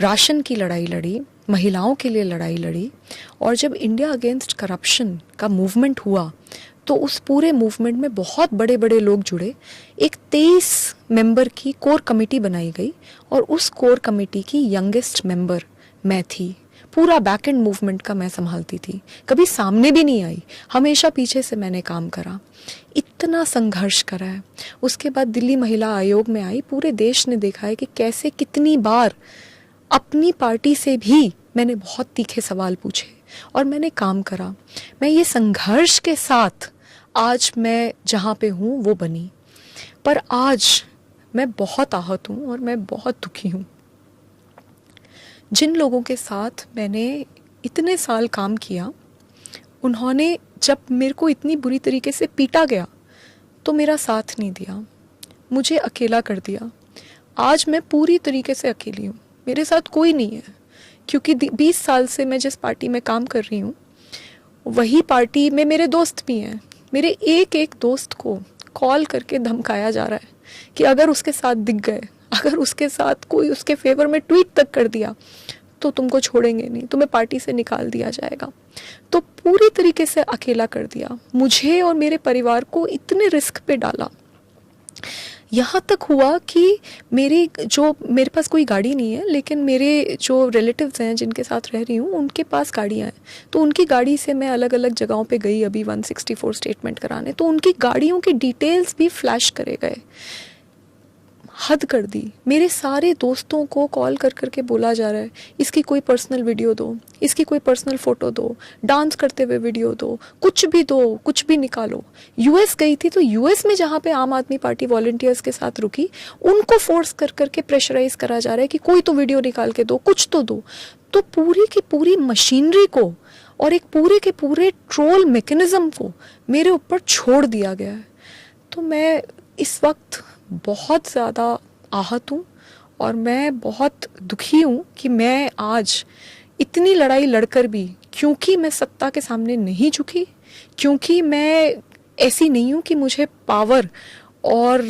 राशन की लड़ाई लड़ी, महिलाओं के लिए लड़ाई लड़ी। और जब इंडिया अगेंस्ट करप्शन का मूवमेंट हुआ तो उस पूरे मूवमेंट में बहुत बड़े बड़े लोग जुड़े। एक 23 मेंबर की कोर कमेटी बनाई गई और उस कोर कमेटी की यंगेस्ट मेंबर मैं थी। पूरा बैक एंड मूवमेंट का मैं संभालती थी, कभी सामने भी नहीं आई, हमेशा पीछे से मैंने काम करा, इतना संघर्ष करा है। उसके बाद दिल्ली महिला आयोग में आई, पूरे देश ने देखा है कि कैसे कितनी बार अपनी पार्टी से भी मैंने बहुत तीखे सवाल पूछे और मैंने काम करा। मैं ये संघर्ष के साथ आज मैं जहाँ पे हूँ वो बनी, पर आज मैं बहुत आहत हूँ और मैं बहुत दुखी हूँ। जिन लोगों के साथ मैंने इतने साल काम किया, उन्होंने जब मेरे को इतनी बुरी तरीके से पीटा गया तो मेरा साथ नहीं दिया, मुझे अकेला कर दिया। आज मैं पूरी तरीके से अकेली हूँ, मेरे साथ कोई नहीं है, क्योंकि 20 साल से मैं जिस पार्टी में काम कर रही हूँ वही पार्टी में मेरे दोस्त भी हैं। मेरे एक एक दोस्त को कॉल करके धमकाया जा रहा है कि अगर उसके साथ दिख गए, अगर उसके साथ कोई उसके फेवर में ट्वीट तक कर दिया तो तुमको छोड़ेंगे नहीं, तुम्हें पार्टी से निकाल दिया जाएगा। तो पूरी तरीके से अकेला कर दिया, मुझे और मेरे परिवार को इतने रिस्क पे डाला। यहाँ तक हुआ कि मेरे पास कोई गाड़ी नहीं है, लेकिन मेरे जो रिलेटिव्स हैं जिनके साथ रह रही हूँ उनके पास गाड़ियाँ हैं, तो उनकी गाड़ी से मैं अलग अलग जगहों पे गई अभी 164 स्टेटमेंट कराने, तो उनकी गाड़ियों की डिटेल्स भी फ्लैश करे गए। हद कर दी। मेरे सारे दोस्तों को कॉल कर करके बोला जा रहा है इसकी कोई पर्सनल वीडियो दो, इसकी कोई पर्सनल फ़ोटो दो, डांस करते हुए वीडियो दो, कुछ भी निकालो। यूएस गई थी तो यूएस में जहाँ पे आम आदमी पार्टी वॉलंटियर्स के साथ रुकी, उनको फोर्स कर करके प्रेशराइज करा जा रहा है कि कोई तो वीडियो निकाल के दो, कुछ तो दो। तो पूरी की पूरी मशीनरी को और एक पूरे के पूरे ट्रोल मैकेनिज्म को मेरे ऊपर छोड़ दिया गया है। तो मैं इस वक्त बहुत ज़्यादा आहत हूँ और मैं बहुत दुखी हूँ कि मैं आज इतनी लड़ाई लड़कर भी, क्योंकि मैं सत्ता के सामने नहीं झुकी, क्योंकि मैं ऐसी नहीं हूँ कि मुझे पावर और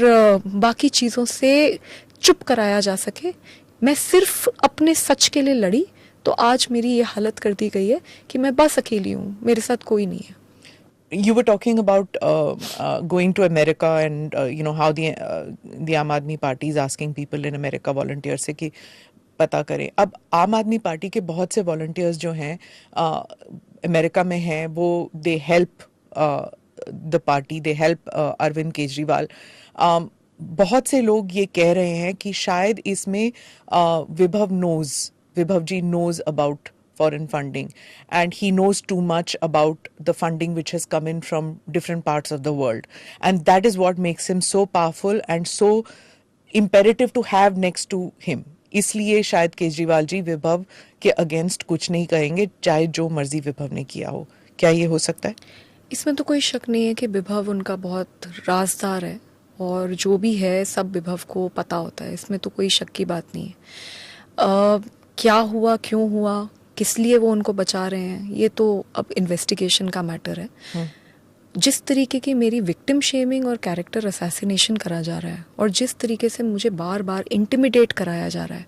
बाकी चीज़ों से चुप कराया जा सके, मैं सिर्फ अपने सच के लिए लड़ी, तो आज मेरी ये हालत कर दी गई है कि मैं बस अकेली हूँ, मेरे साथ कोई नहीं है। You were talking about going to America and you know how the Aam Aadmi Party is asking people in America volunteers से कि पता करें। अब आम आदमी पार्टी के बहुत से वॉलंटियर्स जो हैं अमेरिका में हैं, वो they help the party, they help Arvind Kejriwal. बहुत से लोग ये कह रहे हैं कि शायद इसमें विभव जी knows about foreign funding and he knows too much about the funding which has come in from different parts of the world, and that is what makes him so powerful and so imperative to have next to him. इसलिए शायद केजरीवाल जी विभव के against कुछ नहीं कहेंगे, चाहे जो मर्जी विभव ने किया हो। क्या ये हो सकता है? इसमें तो कोई शक नहीं है कि विभव उनका बहुत राजदार है और जो भी है सब विभव को पता होता है, इसमें तो कोई शक की बात नहीं है। क्या हुआ, क्यों हुआ, किस लिए वो उनको बचा रहे हैं, ये तो अब इन्वेस्टिगेशन का मैटर है। जिस तरीके की मेरी विक्टिम शेमिंग और कैरेक्टर असैसिनेशन करा जा रहा है और जिस तरीके से मुझे बार बार इंटिमिडेट कराया जा रहा है,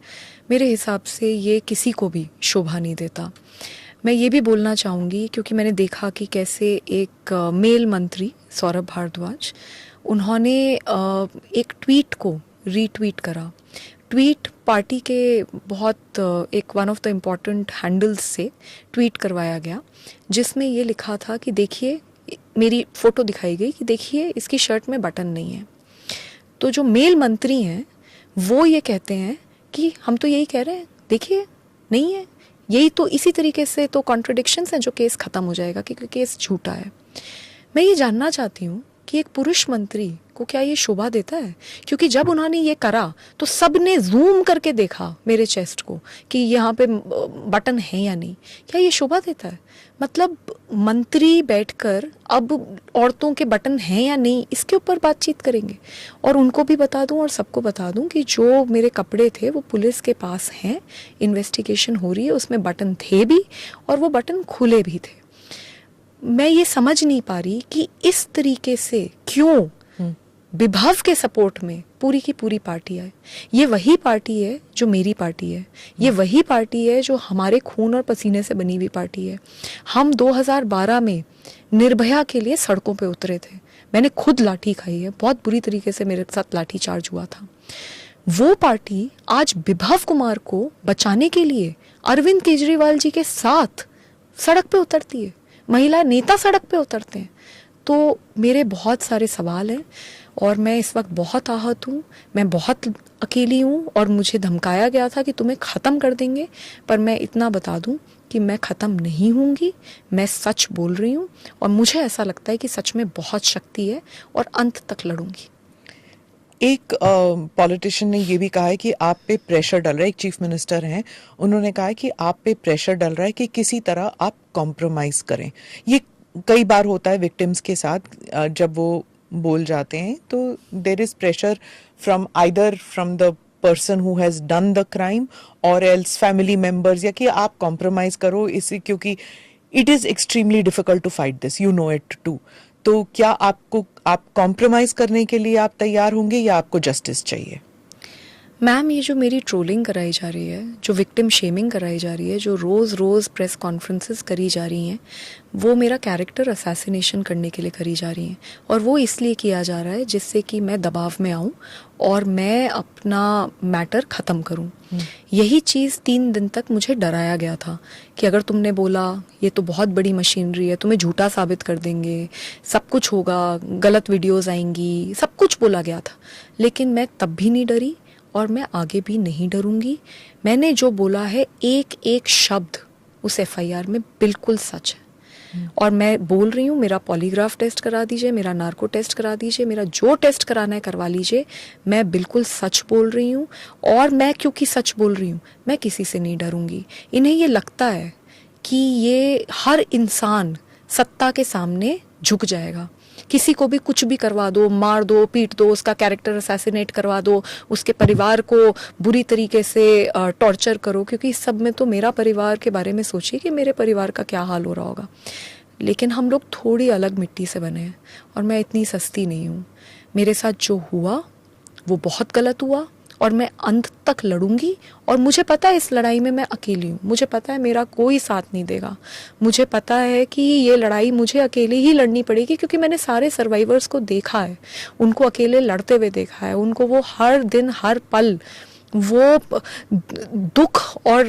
मेरे हिसाब से ये किसी को भी शोभा नहीं देता। मैं ये भी बोलना चाहूँगी, क्योंकि मैंने देखा कि कैसे एक मेल मंत्री सौरभ भारद्वाज, उन्होंने एक ट्वीट को रीट्वीट करा। ट्वीट पार्टी के बहुत एक one of the important handles से ट्वीट करवाया गया, जिसमें ये लिखा था कि देखिए, मेरी फ़ोटो दिखाई गई कि देखिए इसकी शर्ट में बटन नहीं है। तो जो मेल मंत्री हैं वो ये कहते हैं कि हम तो यही कह रहे हैं, देखिए नहीं है, यही तो इसी तरीके से तो कॉन्ट्रडिक्शंस हैं जो केस ख़त्म हो जाएगा क्योंकि केस झूठा है। मैं ये जानना चाहती हूँ कि एक पुरुष मंत्री को क्या ये शोभा देता है? क्योंकि जब उन्होंने ये करा तो सब ने जूम करके देखा मेरे चेस्ट को कि यहाँ पे बटन है या नहीं। क्या ये शोभा देता है? मतलब मंत्री बैठकर अब औरतों के बटन हैं या नहीं इसके ऊपर बातचीत करेंगे। और उनको भी बता दूं और सबको बता दूं कि जो मेरे कपड़े थे वो पुलिस के पास हैं, इन्वेस्टिगेशन हो रही है, उसमें बटन थे भी और वो बटन खुले भी थे। मैं ये समझ नहीं पा रही कि इस तरीके से क्यों विभव के सपोर्ट में पूरी की पूरी पार्टी है। ये वही पार्टी है जो मेरी पार्टी है, ये वही पार्टी है जो हमारे खून और पसीने से बनी हुई पार्टी है। हम 2012 में निर्भया के लिए सड़कों पे उतरे थे, मैंने खुद लाठी खाई है, बहुत बुरी तरीके से मेरे साथ लाठी चार्ज हुआ था। वो पार्टी आज विभव कुमार को बचाने के लिए अरविंद केजरीवाल जी के साथ सड़क पे उतरती है, महिला नेता सड़क पे उतरते हैं। तो मेरे बहुत सारे सवाल हैं और मैं इस वक्त बहुत आहत हूँ, मैं बहुत अकेली हूँ और मुझे धमकाया गया था कि तुम्हें ख़त्म कर देंगे। पर मैं इतना बता दूँ कि मैं ख़त्म नहीं होंगी, मैं सच बोल रही हूँ और मुझे ऐसा लगता है कि सच में बहुत शक्ति है और अंत तक लड़ूंगी। एक पॉलिटिशियन ने ये भी कहा है कि आप पे प्रेशर डल रहा है, एक चीफ मिनिस्टर हैं, उन्होंने कहा है कि आप पे प्रेशर डल रहा है कि किसी तरह आप कॉम्प्रोमाइज करें। ये कई बार होता है विक्टिम्स के साथ, जब वो बोल जाते हैं तो there is pressure from either from the person who has done the crime और एल्स फैमिली मेंबर्स, या कि आप कॉम्प्रोमाइज करो इसे, क्योंकि it is extremely difficult to fight this, you know it too. तो क्या आप कॉम्प्रोमाइज करने के लिए आप तैयार होंगे या आपको जस्टिस चाहिए? मैम, ये जो मेरी ट्रोलिंग कराई जा रही है, जो विक्टिम शेमिंग कराई जा रही है, जो रोज़ रोज़ प्रेस कॉन्फ्रेंसेस करी जा रही हैं, वो मेरा कैरेक्टर असैसिनेशन करने के लिए करी जा रही हैं। और वो इसलिए किया जा रहा है जिससे कि मैं दबाव में आऊँ और मैं अपना मैटर ख़त्म करूँ। यही चीज़ 3 दिन तक मुझे डराया गया था कि अगर तुमने बोला ये तो बहुत बड़ी मशीनरी है, तुम्हें झूठा साबित कर देंगे, सब कुछ होगा, गलत वीडियोज़ आएंगी, सब कुछ बोला गया था। लेकिन मैं तब भी नहीं डरी और मैं आगे भी नहीं डरूंगी। मैंने जो बोला है एक एक शब्द उस एफआईआर में बिल्कुल सच है और मैं बोल रही हूँ, मेरा पॉलीग्राफ टेस्ट करा दीजिए, मेरा नार्को टेस्ट करा दीजिए, मेरा जो टेस्ट कराना है करवा लीजिए, मैं बिल्कुल सच बोल रही हूँ। और मैं क्योंकि सच बोल रही हूँ, मैं किसी से नहीं डरूंगी। इन्हें ये लगता है कि ये हर इंसान सत्ता के सामने झुक जाएगा, किसी को भी कुछ भी करवा दो, मार दो, पीट दो, उसका कैरेक्टर असैसिनेट करवा दो, उसके परिवार को बुरी तरीके से टॉर्चर करो। क्योंकि इस सब में तो मेरा परिवार के बारे में सोचिए कि मेरे परिवार का क्या हाल हो रहा होगा। लेकिन हम लोग थोड़ी अलग मिट्टी से बने हैं और मैं इतनी सस्ती नहीं हूँ। मेरे साथ जो हुआ वो बहुत गलत हुआ और मैं अंत तक लड़ूंगी। और मुझे पता है इस लड़ाई में मैं अकेली हूँ, मुझे पता है मेरा कोई साथ नहीं देगा, मुझे पता है कि ये लड़ाई मुझे अकेले ही लड़नी पड़ेगी, क्योंकि मैंने सारे सर्वाइवर्स को देखा है, उनको अकेले लड़ते हुए देखा है, उनको वो हर दिन हर पल वो दुख और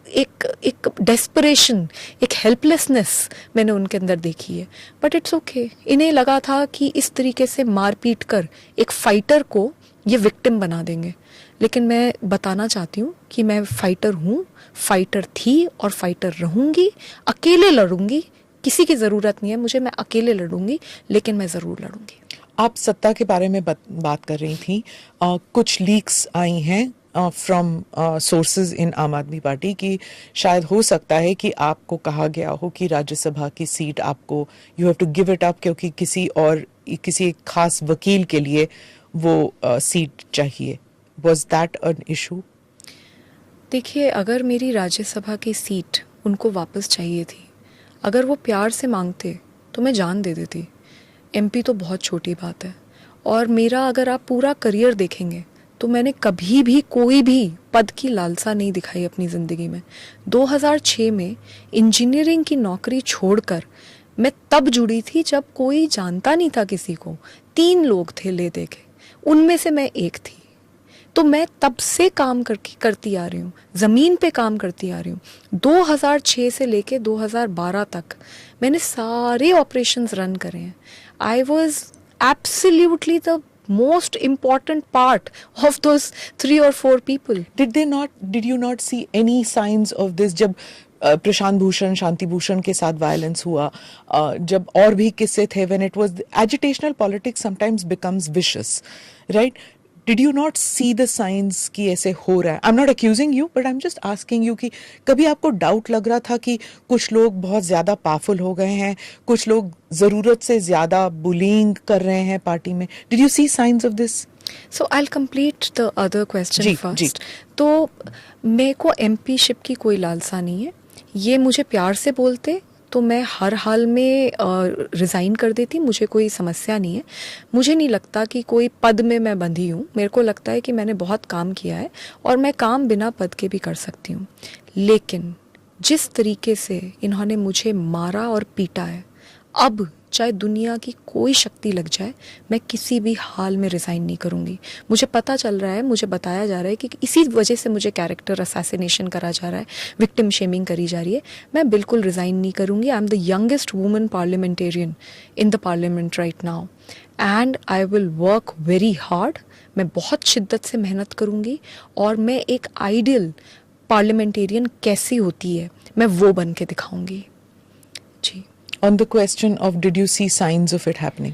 एक डेस्परेशन, एक हेल्पलेसनेस मैंने उनके अंदर देखी है। But it's okay. इन्हें लगा था कि इस तरीके से मार पीट कर एक फाइटर को ये विक्टिम बना देंगे। लेकिन मैं बताना चाहती हूँ कि मैं फाइटर हूँ, फाइटर थी और फाइटर रहूँगी, अकेले लड़ूंगी। किसी की ज़रूरत नहीं है मुझे, मैं अकेले लड़ूंगी, लेकिन मैं ज़रूर लड़ूंगी। आप सत्ता के बारे में बात कर रही थी, कुछ लीक्स आई हैं फ्रॉम सोर्सेज इन आम आदमी पार्टी की शायद हो सकता है कि आपको कहा गया हो कि राज्यसभा की सीट आपको you have to give it up, क्योंकि किसी एक खास वकील के लिए वो सीट चाहिए। Was that an issue? देखिए, अगर मेरी राज्यसभा की सीट उनको वापस चाहिए थी, अगर वो प्यार से मांगते तो मैं जान दे देती। एमपी तो बहुत छोटी बात है। और मेरा अगर आप पूरा करियर देखेंगे तो मैंने कभी भी कोई भी पद की लालसा नहीं दिखाई अपनी ज़िंदगी में। 2006 में इंजीनियरिंग की नौकरी छोड़कर मैं तब जुड़ी थी जब कोई जानता नहीं था किसी को। 3 लोग थे ले दे के, उनमें से मैं एक थी। तो मैं तब से काम करती आ रही हूँ, ज़मीन पे काम करती आ रही हूँ। 2006 से लेके 2012 तक मैंने सारे ऑपरेशंस रन करे हैं। I was absolutely the most important part of those 3 or 4 people. Did you not see any signs of this जब प्रशांत भूषण, शांति भूषण के साथ वायलेंस हुआ, जब और भी किस्से थे, when it was agitational politics sometimes becomes vicious, right? Did you not see the signs कि ऐसे हो रहा है? I'm not accusing you, but I'm just asking you कि कभी आपको डाउट लग रहा था कि कुछ लोग बहुत ज्यादा पावरफुल हो गए हैं, कुछ लोग जरूरत से ज्यादा बुलिंग कर रहे हैं पार्टी में? Did you see signs of this? So I'll complete the other question first. जी. तो मेरे को एमपी शिप की कोई लालसा नहीं है। ये मुझे प्यार से बोलते तो मैं हर हाल में रिज़ाइन कर देती, मुझे कोई समस्या नहीं है। मुझे नहीं लगता कि कोई पद में मैं बंधी हूँ। मेरे को लगता है कि मैंने बहुत काम किया है और मैं काम बिना पद के भी कर सकती हूँ। लेकिन जिस तरीके से इन्होंने मुझे मारा और पीटा है, अब चाहे दुनिया की कोई शक्ति लग जाए, मैं किसी भी हाल में रिज़ाइन नहीं करूँगी। मुझे पता चल रहा है, मुझे बताया जा रहा है कि इसी वजह से मुझे कैरेक्टर असैसिनेशन करा जा रहा है, विक्टिम शेमिंग करी जा रही है। मैं बिल्कुल रिज़ाइन नहीं करूँगी। I am the youngest woman parliamentarian in the parliament right now and I will work very hard. मैं बहुत शिद्दत से मेहनत करूँगी और मैं एक आइडियल पार्लियामेंटेरियन कैसी होती है मैं वो बन के दिखाऊंगी जी। On the question of did you see signs of it happening?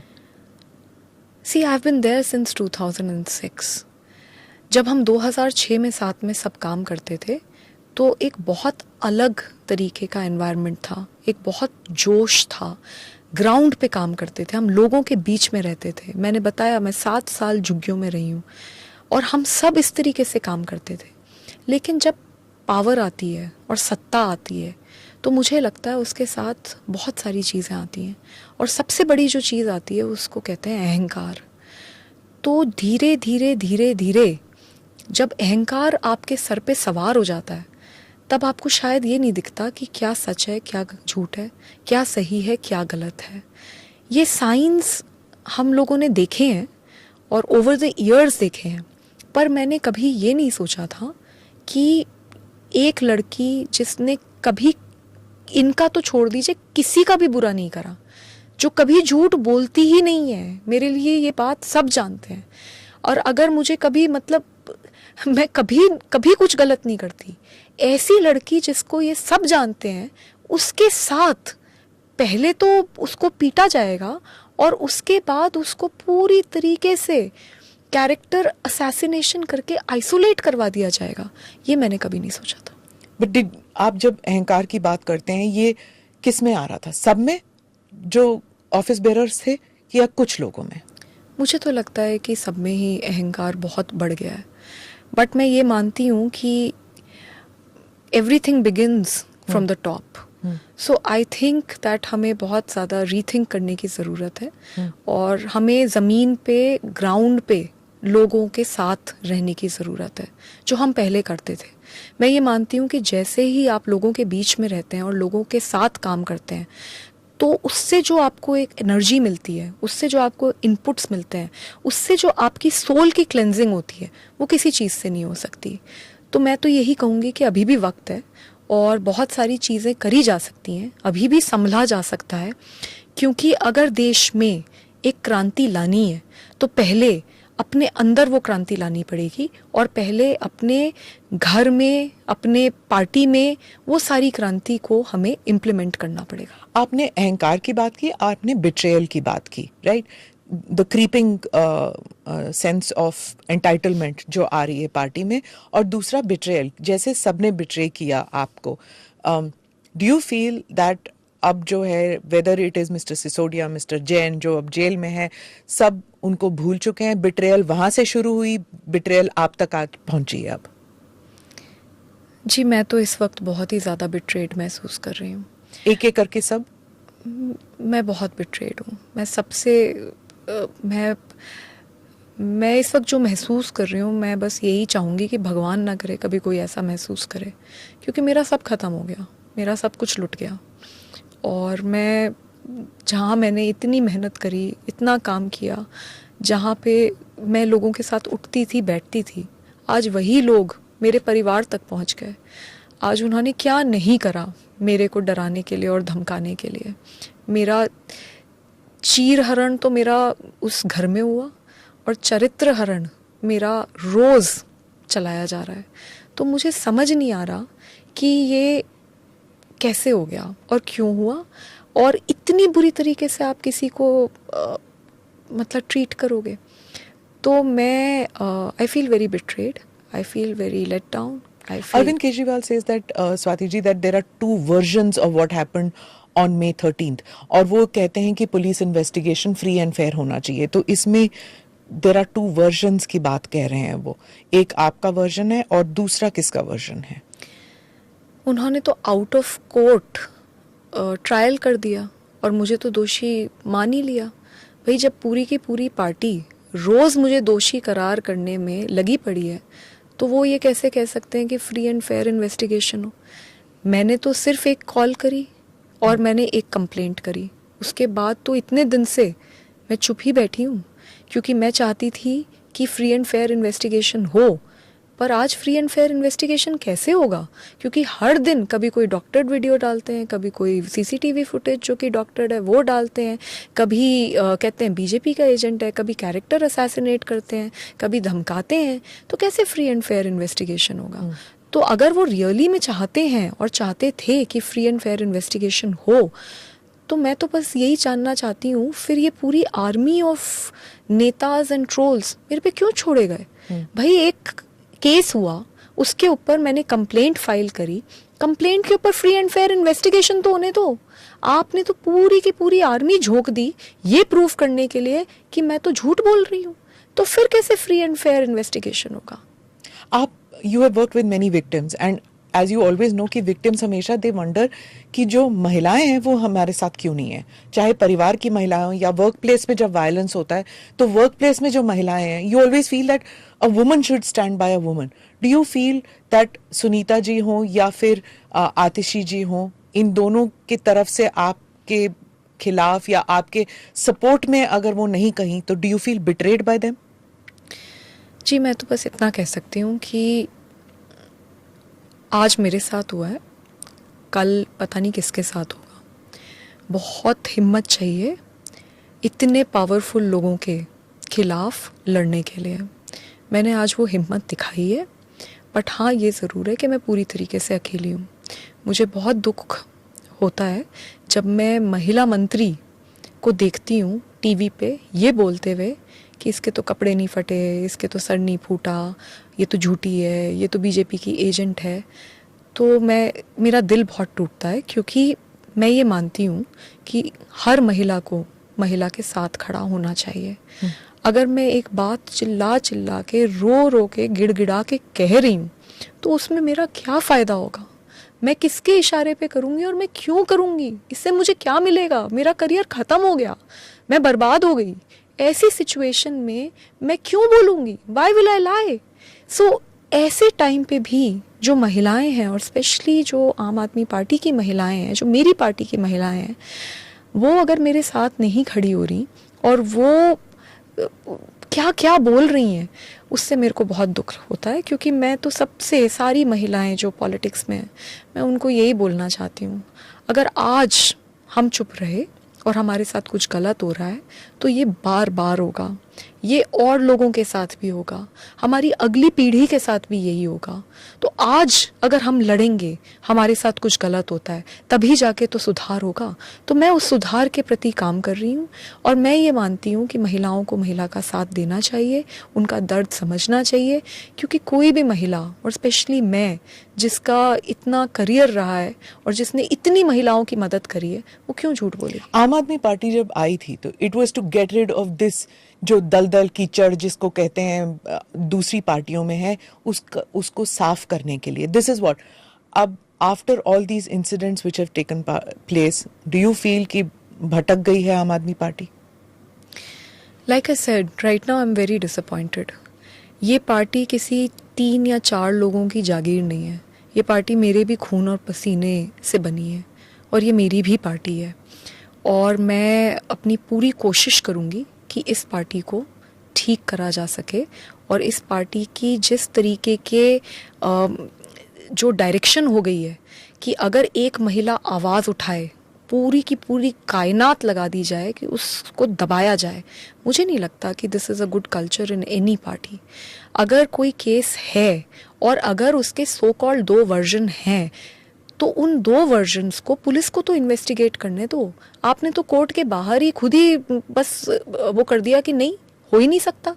See, I've been there since 2006. जब हम 2006 में साथ में सब काम करते थे तो एक बहुत अलग तरीके का एनवायरनमेंट था, एक बहुत जोश था, ग्राउंड पे काम करते थे, हम लोगों के बीच में रहते थे। मैंने बताया मैं 7 साल झुग्गियों में रही हूँ और हम सब इस तरीके से काम करते थे। लेकिन जब पावर आती है और सत्ता आती है तो मुझे लगता है उसके साथ बहुत सारी चीज़ें आती हैं और सबसे बड़ी जो चीज़ आती है उसको कहते हैं अहंकार। तो धीरे धीरे धीरे धीरे जब अहंकार आपके सर पे सवार हो जाता है तब आपको शायद ये नहीं दिखता कि क्या सच है, क्या झूठ है, क्या सही है, क्या गलत है। ये साइंस हम लोगों ने देखे हैं और ओवर द ईयर्स देखे हैं, पर मैंने कभी ये नहीं सोचा था कि एक लड़की जिसने कभी, इनका तो छोड़ दीजिए, किसी का भी बुरा नहीं करा, जो कभी झूठ बोलती ही नहीं है, मेरे लिए ये बात सब जानते हैं, और अगर मुझे कभी मतलब मैं कभी कभी कुछ गलत नहीं करती, ऐसी लड़की जिसको ये सब जानते हैं उसके साथ पहले तो उसको पीटा जाएगा और उसके बाद उसको पूरी तरीके से कैरेक्टर असैसिनेशन करके आइसोलेट करवा दिया जाएगा। ये मैंने कभी नहीं सोचा था। बट आप जब अहंकार की बात करते हैं ये किस में आ रहा था? सब में जो ऑफिस बेरर्स थे या कुछ लोगों में? मुझे तो लगता है कि सब में ही अहंकार बहुत बढ़ गया है, बट मैं ये मानती हूँ कि everything begins from the top. So I think that हमें बहुत ज़्यादा रीथिंक करने की ज़रूरत है और हमें ज़मीन पे, ग्राउंड पे लोगों के साथ रहने की ज़रूरत है, जो हम पहले करते थे। मैं ये मानती हूँ कि जैसे ही आप लोगों के बीच में रहते हैं और लोगों के साथ काम करते हैं तो उससे जो आपको एक एनर्जी मिलती है, उससे जो आपको इनपुट्स मिलते हैं, उससे जो आपकी सोल की क्लेंजिंग होती है, वो किसी चीज़ से नहीं हो सकती। तो मैं तो यही कहूँगी कि अभी भी वक्त है और बहुत सारी चीज़ें करी जा सकती हैं, अभी भी संभला जा सकता है, क्योंकि अगर देश में एक क्रांति लानी है तो पहले अपने अंदर वो क्रांति लानी पड़ेगी और पहले अपने घर में, अपने पार्टी में वो सारी क्रांति को हमें इम्प्लीमेंट करना पड़ेगा। आपने अहंकार की बात की, आपने बिट्रेयल की बात की, right? The creeping sense of entitlement जो आ रही है पार्टी में, और दूसरा बिट्रेयल, जैसे सबने बिट्रे किया आपको। डू यू फील दैट अब जो है, whether it is mister Sisodia, mister Jain जो अब जेल में है, सब उनको भूल चुके हैं? बिट्रेयल वहां से शुरू हुई, बिट्रेयल आप तक आ पहुंची है अब? जी, मैं तो इस वक्त बहुत ही ज़्यादा बिट्रेड महसूस कर रही हूँ। एक एक करके सब? मैं बहुत बिट्रेड हूँ। मैं सबसे मैं इस वक्त जो महसूस कर रही हूँ, मैं बस यही चाहूँगी कि भगवान ना करे कभी कोई ऐसा महसूस करे, क्योंकि मेरा सब ख़त्म हो गया, मेरा सब कुछ लुट गया। और मैं जहाँ मैंने इतनी मेहनत करी, इतना काम किया, जहाँ पे मैं लोगों के साथ उठती थी, बैठती थी, आज वही लोग मेरे परिवार तक पहुँच गए। आज उन्होंने क्या नहीं करा मेरे को डराने के लिए और धमकाने के लिए। मेरा चीरहरण तो मेरा उस घर में हुआ और चरित्र हरण मेरा रोज़ चलाया जा रहा है। तो मुझे समझ नहीं आ रहा कि ये कैसे हो गया और क्यों हुआ, और इतनी बुरी तरीके से आप किसी को मतलब ट्रीट करोगे। तो मैं I feel very betrayed, I feel very let down. Arvind Kejriwal says that, Swati ji, that there are two versions of what happened on May 13th, और वो कहते हैं कि police investigation free and fair होना चाहिए। तो इसमें there are two versions की बात कह रहे हैं वो, एक आपका वर्जन है और दूसरा किसका वर्जन है? उन्होंने तो आउट ऑफ कोर्ट ट्रायल कर दिया और मुझे तो दोषी मान ही लिया। भाई, जब पूरी की पूरी पार्टी रोज़ मुझे दोषी करार करने में लगी पड़ी है तो वो ये कैसे कह सकते हैं कि फ्री एंड फेयर इन्वेस्टिगेशन हो? मैंने तो सिर्फ एक कॉल करी और मैंने एक कंप्लेंट करी, उसके बाद तो इतने दिन से मैं चुप ही बैठी हूँ, क्योंकि मैं चाहती थी कि फ्री एंड फेयर इन्वेस्टिगेशन हो। पर आज फ्री एंड फेयर इन्वेस्टिगेशन कैसे होगा? क्योंकि हर दिन कभी कोई डॉक्टर्ड वीडियो डालते हैं, कभी कोई सीसीटीवी फुटेज जो कि डॉक्टर्ड है वो डालते हैं, कभी कहते हैं बीजेपी का एजेंट है, कभी कैरेक्टर असैसिनेट करते हैं, कभी धमकाते हैं। तो कैसे फ्री एंड फेयर इन्वेस्टिगेशन होगा? तो अगर वो रियली में चाहते हैं और चाहते थे कि फ्री एंड फेयर इन्वेस्टिगेशन हो, तो मैं तो बस यही जानना चाहती हूँ, फिर ये पूरी आर्मी ऑफ नेताज एंड ट्रोल्स मेरे पे क्यों छोड़े गए? भाई एक केस हुआ, उसके ऊपर मैंने कंप्लेंट फाइल करी, कंप्लेंट के ऊपर फ्री एंड फेयर इन्वेस्टिगेशन तो होने दो। आपने तो पूरी की पूरी आर्मी झोंक दी ये प्रूफ करने के लिए कि मैं तो झूठ बोल रही हूँ। तो फिर कैसे फ्री एंड फेयर इन्वेस्टिगेशन होगा? आप you have worked with many victims and as you always know कि विक्टिम्स हमेशा दे वंडर कि जो महिलाएं हैं वो हमारे साथ क्यों नहीं है, चाहे परिवार की महिलाएं हो या वर्क प्लेस में जब वायलेंस होता है तो वर्क प्लेस में जो महिलाएं हैं, you always feel that a woman should stand by a woman. Do you feel that Sunita ji हो या फिर आतिशी जी हो, इन दोनों की तरफ से आपके खिलाफ या आपके सपोर्ट में अगर वो नहीं कहीं, तो do you feel betrayed by them? जी, मैं तो बस इतना कह सकती हूँ कि आज मेरे साथ हुआ है, कल पता नहीं किसके साथ होगा। बहुत हिम्मत चाहिए इतने पावरफुल लोगों के खिलाफ लड़ने के लिए। मैंने आज वो हिम्मत दिखाई है, बट हाँ ये ज़रूर है कि मैं पूरी तरीके से अकेली हूँ। मुझे बहुत दुख होता है जब मैं महिला मंत्री को देखती हूँ टीवी पे ये बोलते हुए कि इसके तो कपड़े नहीं फटे, इसके तो सर नहीं फूटा, ये तो झूठी है, ये तो बीजेपी की एजेंट है। तो मेरा दिल बहुत टूटता है, क्योंकि मैं ये मानती हूँ कि हर महिला को महिला के साथ खड़ा होना चाहिए। अगर मैं एक बात चिल्ला चिल्ला के रो रो के गिड़गिड़ा के कह रही हूँ तो उसमें मेरा क्या फ़ायदा होगा? मैं किसके इशारे पे करूँगी और मैं क्यों करूँगी? इससे मुझे क्या मिलेगा? मेरा करियर ख़त्म हो गया, मैं बर्बाद हो गई। ऐसी सिचुएशन में मैं क्यों बोलूँगी? वाई विल आई लाई? सो ऐसे टाइम पे भी जो महिलाएं हैं, और स्पेशली जो आम आदमी पार्टी की महिलाएं हैं, जो मेरी पार्टी की महिलाएं हैं, वो अगर मेरे साथ नहीं खड़ी हो रही और वो क्या क्या बोल रही हैं, उससे मेरे को बहुत दुख होता है। क्योंकि मैं तो सबसे, सारी महिलाएं जो पॉलिटिक्स में हैं, मैं उनको यही बोलना चाहती हूँ, अगर आज हम चुप रहे और हमारे साथ कुछ गलत हो रहा है तो ये बार बार होगा, ये और लोगों के साथ भी होगा, हमारी अगली पीढ़ी के साथ भी यही होगा। तो आज अगर हम लड़ेंगे, हमारे साथ कुछ गलत होता है, तभी जाके तो सुधार होगा। तो मैं उस सुधार के प्रति काम कर रही हूँ, और मैं ये मानती हूँ कि महिलाओं को महिला का साथ देना चाहिए, उनका दर्द समझना चाहिए। क्योंकि कोई भी महिला, और स्पेशली मैं जिसका इतना करियर रहा है और जिसने इतनी महिलाओं की मदद करी है, वो क्यों झूठ बोले? आम आदमी पार्टी जब आई थी तो it was to get rid of this जो दलदल कीचड़ जिसको कहते हैं दूसरी पार्टियों में है, उसको साफ करने के लिए। दिस इज व्हाट अब after all these incidents which have taken place, do you feel कि भटक गई है आम आदमी party? Like I said, right now I am very disappointed. ये पार्टी किसी 3 या 4 लोगों की जागीर नहीं है। ये पार्टी मेरे भी खून और पसीने से बनी है, और ये मेरी भी पार्टी है। और मैं अपनी पूरी कोशिश करूँगी कि इस पार्टी को ठीक करा जा सके, और इस पार्टी की जिस तरीके के जो डायरेक्शन हो गई है कि अगर एक महिला आवाज़ उठाए, पूरी की पूरी कायनात लगा दी जाए कि उसको दबाया जाए, मुझे नहीं लगता कि this is a good culture in any party. अगर कोई केस है और अगर उसके सो कॉल्ड 2 वर्जन हैं, तो उन 2 वर्जन्स को पुलिस को तो इन्वेस्टिगेट करने दो। आपने तो कोर्ट के बाहर ही खुद ही बस वो कर दिया कि नहीं, हो ही नहीं सकता।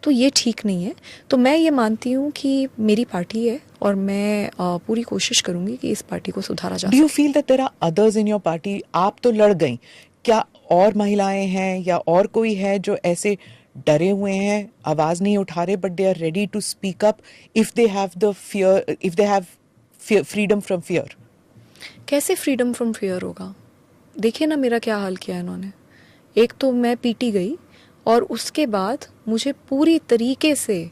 तो ये ठीक नहीं है। तो मैं ये मानती हूँ कि मेरी पार्टी है और मैं पूरी कोशिश करूँगी कि इस पार्टी को सुधारा जा सके। Do you feel that there are others in your party? आप तो लड़ गई, क्या और महिलाएं हैं या और कोई है जो ऐसे डरे हुए हैं, आवाज नहीं उठा रहे, but they are ready to speak up if they have the fear, if they have freedom from fear? कैसे फ्रीडम फ्रॉम फियर होगा? देखिए ना मेरा क्या हाल किया इन्होंने। एक तो मैं पीटी गई, और उसके बाद मुझे पूरी तरीके से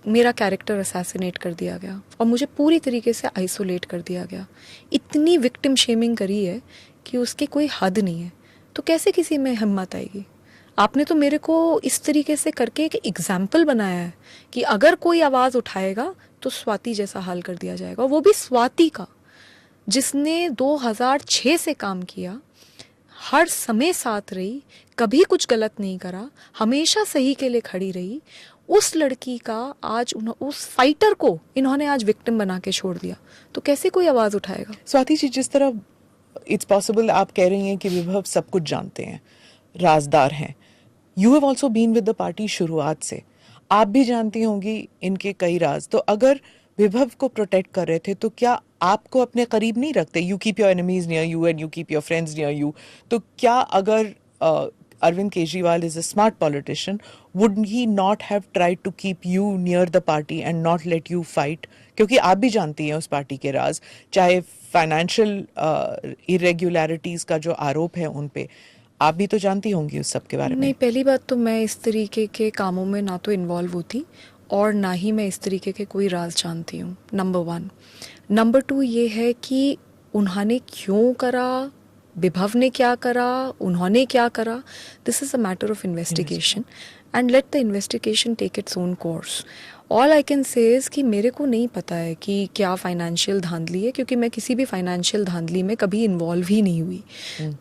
मेरा कैरेक्टर असैसिनेट कर दिया गया, और मुझे पूरी तरीके से आइसोलेट कर दिया गया। इतनी विक्टिम शेमिंग करी है कि उसकी कोई हद नहीं है। तो कैसे किसी में हिम्मत आएगी? आपने तो मेरे को इस तरीके से करके एक एग्जाम्पल बनाया है कि अगर कोई आवाज़ उठाएगा तो स्वाति जैसा हाल कर दिया जाएगा, वो भी स्वाति का, जिसने 2006 से काम किया, हर समय साथ रही, कभी कुछ गलत नहीं करा, हमेशा सही के लिए खड़ी रही। उस लड़की का आज उस फाइटर को इन्होंने आज विक्टिम बना के छोड़ दिया, तो कैसे कोई आवाज़ उठाएगा? स्वाति जी, जिस तरह इट्स पॉसिबल आप कह रही हैं कि विभव सब कुछ जानते हैं, राजदार हैं, you have also been with the party शुरुआत से, आप भी जानती होंगी इनके कई राज। तो अगर विभव को प्रोटेक्ट कर रहे थे तो क्या आपको अपने करीब नहीं रखते? You keep your enemies near you and you keep your friends near you. तो क्या अगर Arvind Kejriwal is a smart politician, would he not have tried to keep you near the party and not let you fight? क्योंकि आप भी जानती हैं उस party के राज, चाहे फाइनेंशियल इरेगुलरिटीज का जो आरोप है उन पे, आप भी तो जानती होंगी उस सब के बारे में। नहीं, पहली बात तो मैं इस तरीके के कामों में ना तो इन्वॉल्व होती और ना ही मैं इस तरीके के कोई राज जानती हूँ, नंबर 1। नंबर 2 ये है कि उन्होंने क्यों करा, विभव ने क्या करा, उन्होंने क्या करा, this is a matter of investigation and let the investigation take its own course. All I can say is कि मेरे को नहीं पता है कि क्या फाइनेंशियल धांधली है, क्योंकि मैं किसी भी फाइनेंशियल धांधली में कभी इन्वॉल्व ही नहीं हुई।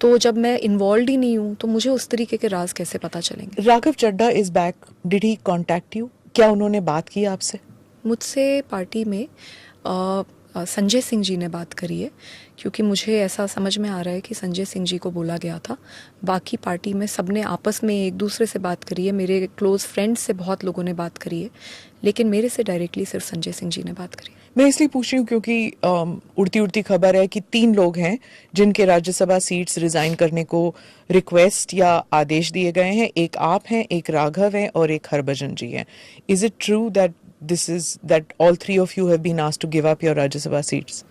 तो जब मैं इन्वॉल्व ही नहीं हूँ तो मुझे उस तरीके के राज कैसे पता चलेंगे? Raghav Chadha is back, did he contact you? क्या उन्होंने बात की आपसे? मुझसे पार्टी में संजय सिंह जी ने बात करी है, क्योंकि मुझे ऐसा समझ में आ रहा है कि संजय सिंह जी को बोला गया था। बाकी पार्टी में सबने आपस में एक दूसरे से बात करी है, मेरे क्लोज फ्रेंड्स से बहुत लोगों ने बात करी है, लेकिन मेरे से डायरेक्टली सिर्फ संजय सिंह जी ने बात करी। मैं इसलिए पूछ रही हूँ क्योंकि उड़ती उड़ती खबर है कि 3 लोग हैं जिनके राज्यसभा सीट्स रिजाइन करने को रिक्वेस्ट या आदेश दिए गए हैं। एक आप हैं, एक राघव हैं और एक हरभजन जी हैं। Is it true that all 3 of you have been asked to give up your Rajya Sabha seats?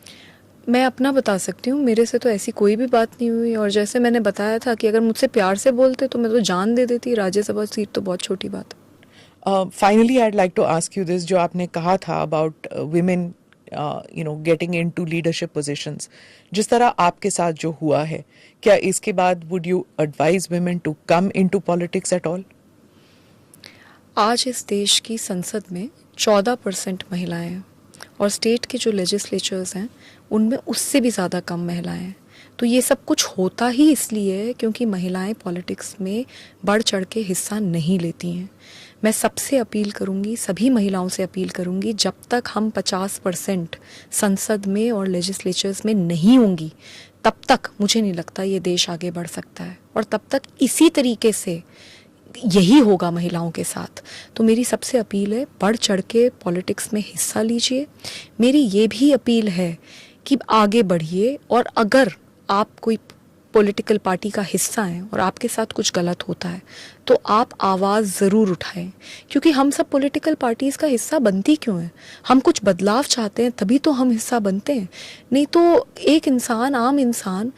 मैं अपना बता सकती हूँ, मेरे से तो ऐसी कोई भी बात नहीं हुई, और जैसे मैंने बताया था कि अगर मुझसे प्यार से बोलते तो मैं तो जान दे देती। राज्यसभा सीट तो बहुत छोटी बात है। Finally, I'd like to ask you this, जो आपने कहा था about women getting into leadership positions, जिस तरह आपके साथ जो हुआ है, क्या इसके बाद would you advise women to come into politics at all? आज इस देश की संसद में 14% महिलाएं हैं और स्टेट के जो लेजिस्लेचर्स हैं उनमें उससे भी ज़्यादा कम महिलाएं हैं। तो ये सब कुछ होता ही इसलिए है क्योंकि महिलाएं पॉलिटिक्स में बढ़ चढ़ के हिस्सा नहीं लेती हैं। मैं सबसे अपील करूंगी, सभी महिलाओं से अपील करूंगी, जब तक हम 50% संसद में और लेजिस्लेचर्स में नहीं होंगी तब तक मुझे नहीं लगता ये देश आगे बढ़ सकता है, और तब तक इसी तरीके से यही होगा महिलाओं के साथ। तो मेरी सबसे अपील है, बढ़ चढ़ के पॉलिटिक्स में हिस्सा लीजिए। मेरी ये भी अपील है कि आगे बढ़िए, और अगर आप कोई पॉलिटिकल पार्टी का हिस्सा हैं और आपके साथ कुछ गलत होता है तो आप आवाज़ ज़रूर उठाएं, क्योंकि हम सब पॉलिटिकल पार्टीज़ का हिस्सा बनती क्यों हैं? हम कुछ बदलाव चाहते हैं तभी तो हम हिस्सा बनते हैं। नहीं तो एक इंसान, आम इंसान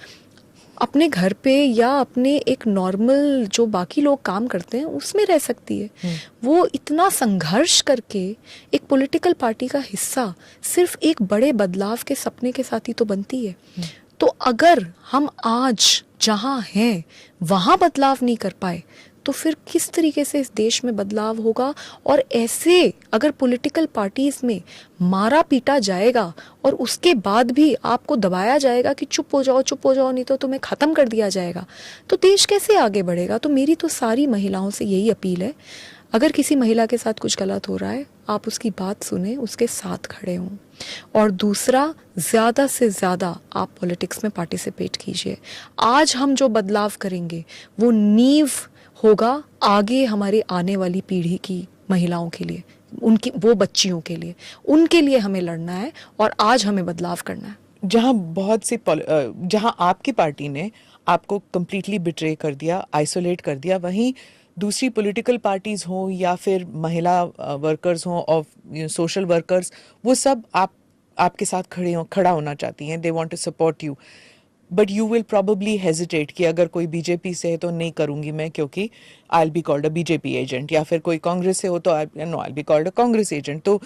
अपने घर पे या अपने एक नॉर्मल जो बाकी लोग काम करते हैं उसमें रह सकती है। वो इतना संघर्ष करके एक पॉलिटिकल पार्टी का हिस्सा सिर्फ एक बड़े बदलाव के सपने के साथ ही तो बनती है। तो अगर हम आज जहाँ हैं वहाँ बदलाव नहीं कर पाए तो फिर किस तरीके से इस देश में बदलाव होगा? और ऐसे अगर पॉलिटिकल पार्टीज में मारा पीटा जाएगा और उसके बाद भी आपको दबाया जाएगा कि चुप हो जाओ नहीं तो तुम्हें ख़त्म कर दिया जाएगा, तो देश कैसे आगे बढ़ेगा? तो मेरी तो सारी महिलाओं से यही अपील है, अगर किसी महिला के साथ कुछ गलत हो रहा है आप उसकी बात सुने, उसके साथ खड़े हों। और दूसरा, ज़्यादा से ज़्यादा आप पॉलिटिक्स में पार्टिसिपेट कीजिए। आज हम जो बदलाव करेंगे वो नींव होगा आगे हमारे आने वाली पीढ़ी की महिलाओं के लिए, उनकी वो बच्चियों के लिए, उनके लिए हमें लड़ना है और आज हमें बदलाव करना है। जहां आपकी पार्टी ने आपको कंप्लीटली बिट्रे कर दिया, आइसोलेट कर दिया, वहीं दूसरी पॉलिटिकल पार्टीज हो या फिर महिला वर्कर्स हो और सोशल वर्कर्स, वो सब आपके साथ खड़ा होना चाहती हैं, they want to support you, but you will probably hesitate कि अगर कोई बीजेपी से है तो नहीं करूंगी मैं क्योंकि I will be called a BJP agent, या फिर कोई कांग्रेस से हो तो I will be called a Congress agent. तो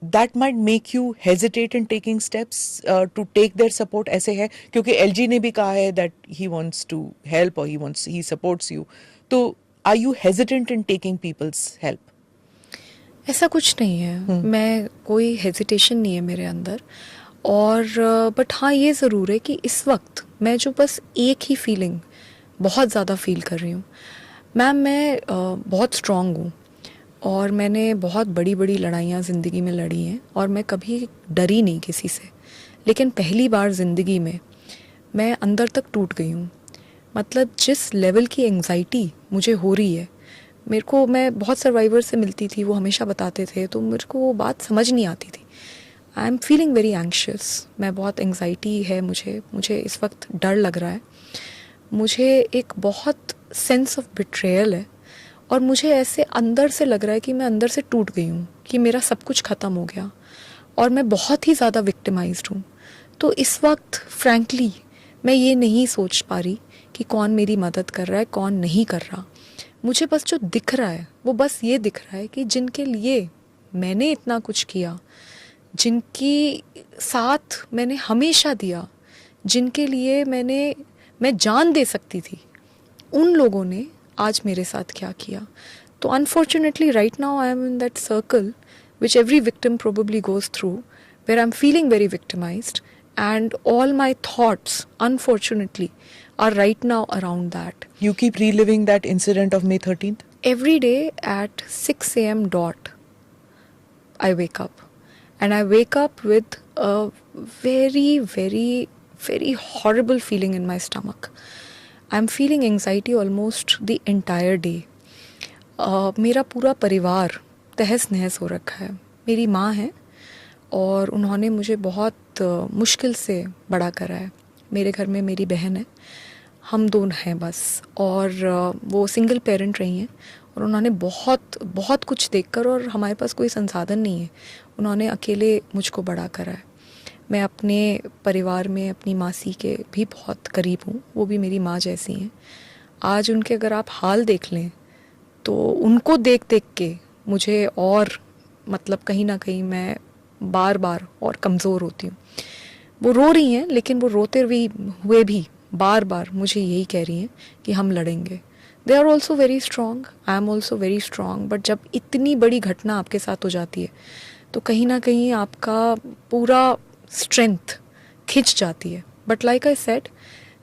that might make you hesitate in taking steps to take their support. ऐसे है क्योंकि LG ने भी कहा है that he wants to help or he supports you. तो are you hesitant in taking people's help? ऐसा कुछ नहीं है, मैं कोई हेजिटेशन नहीं है मेरे अंदर। और बट हाँ, ये ज़रूर है कि इस वक्त मैं जो बस एक ही फीलिंग बहुत ज़्यादा फील कर रही हूँ। मैम, मैं बहुत स्ट्रॉन्ग हूँ और मैंने बहुत बड़ी बड़ी लड़ाइयाँ ज़िंदगी में लड़ी हैं और मैं कभी डरी नहीं किसी से। लेकिन पहली बार ज़िंदगी में मैं अंदर तक टूट गई हूँ। मतलब जिस लेवल की एंग्जाइटी मुझे हो रही है, मेरे को, मैं बहुत सर्वाइवर से मिलती थी, वो हमेशा बताते थे, तो मेरे को वो बात समझ नहीं आती थी। I am feeling very anxious, मैं बहुत एंग्जाइटी है मुझे इस वक्त डर लग रहा है। मुझे एक बहुत सेंस ऑफ बिट्रेयल है और मुझे ऐसे अंदर से लग रहा है कि मैं अंदर से टूट गई हूँ, कि मेरा सब कुछ ख़त्म हो गया और मैं बहुत ही ज़्यादा विक्टिमाइज्ड हूँ। तो इस वक्त फ्रैंकली मैं ये नहीं सोच पा रही कि कौन मेरी मदद कर रहा है, कौन नहीं कर रहा। मुझे बस जो दिख रहा है वो बस ये दिख रहा है कि जिनके लिए मैंने इतना कुछ किया, जिनकी साथ मैंने हमेशा दिया, जिनके लिए मैं जान दे सकती थी, उन लोगों ने आज मेरे साथ क्या किया। तो unfortunately right now I am in that circle which every victim probably goes through, where I'm feeling very victimized, and all my thoughts, unfortunately, are right now around that. You keep reliving that incident of May 13th? Every day at 6 a.m. dot, I wake up. And I wake up with a very, very, very horrible feeling in my stomach. I'm feeling anxiety almost the entire day. मेरा पूरा परिवार तहस नहस हो रखा है। मेरी माँ है और उन्होंने मुझे बहुत मुश्किल से बड़ा करा है। मेरे घर में मेरी बहन है, हम दोनों हैं बस, और वो सिंगल पेरेंट रही हैं और उन्होंने बहुत बहुत कुछ देखकर, और हमारे पास कोई संसाधन नहीं है, उन्होंने अकेले मुझको बड़ा करा है। मैं अपने परिवार में अपनी मासी के भी बहुत करीब हूँ, वो भी मेरी माँ जैसी हैं। आज उनके अगर आप हाल देख लें तो उनको देख देख के मुझे और मतलब कहीं ना कहीं मैं बार बार और कमज़ोर होती हूँ। वो रो रही हैं, लेकिन वो रोते हुए भी बार बार मुझे यही कह रही हैं कि हम लड़ेंगे। They are also very strong, I am also very strong. But जब इतनी बड़ी घटना आपके साथ हो जाती है तो कहीं ना कहीं आपका पूरा स्ट्रेंथ खिंच जाती है। But like I said,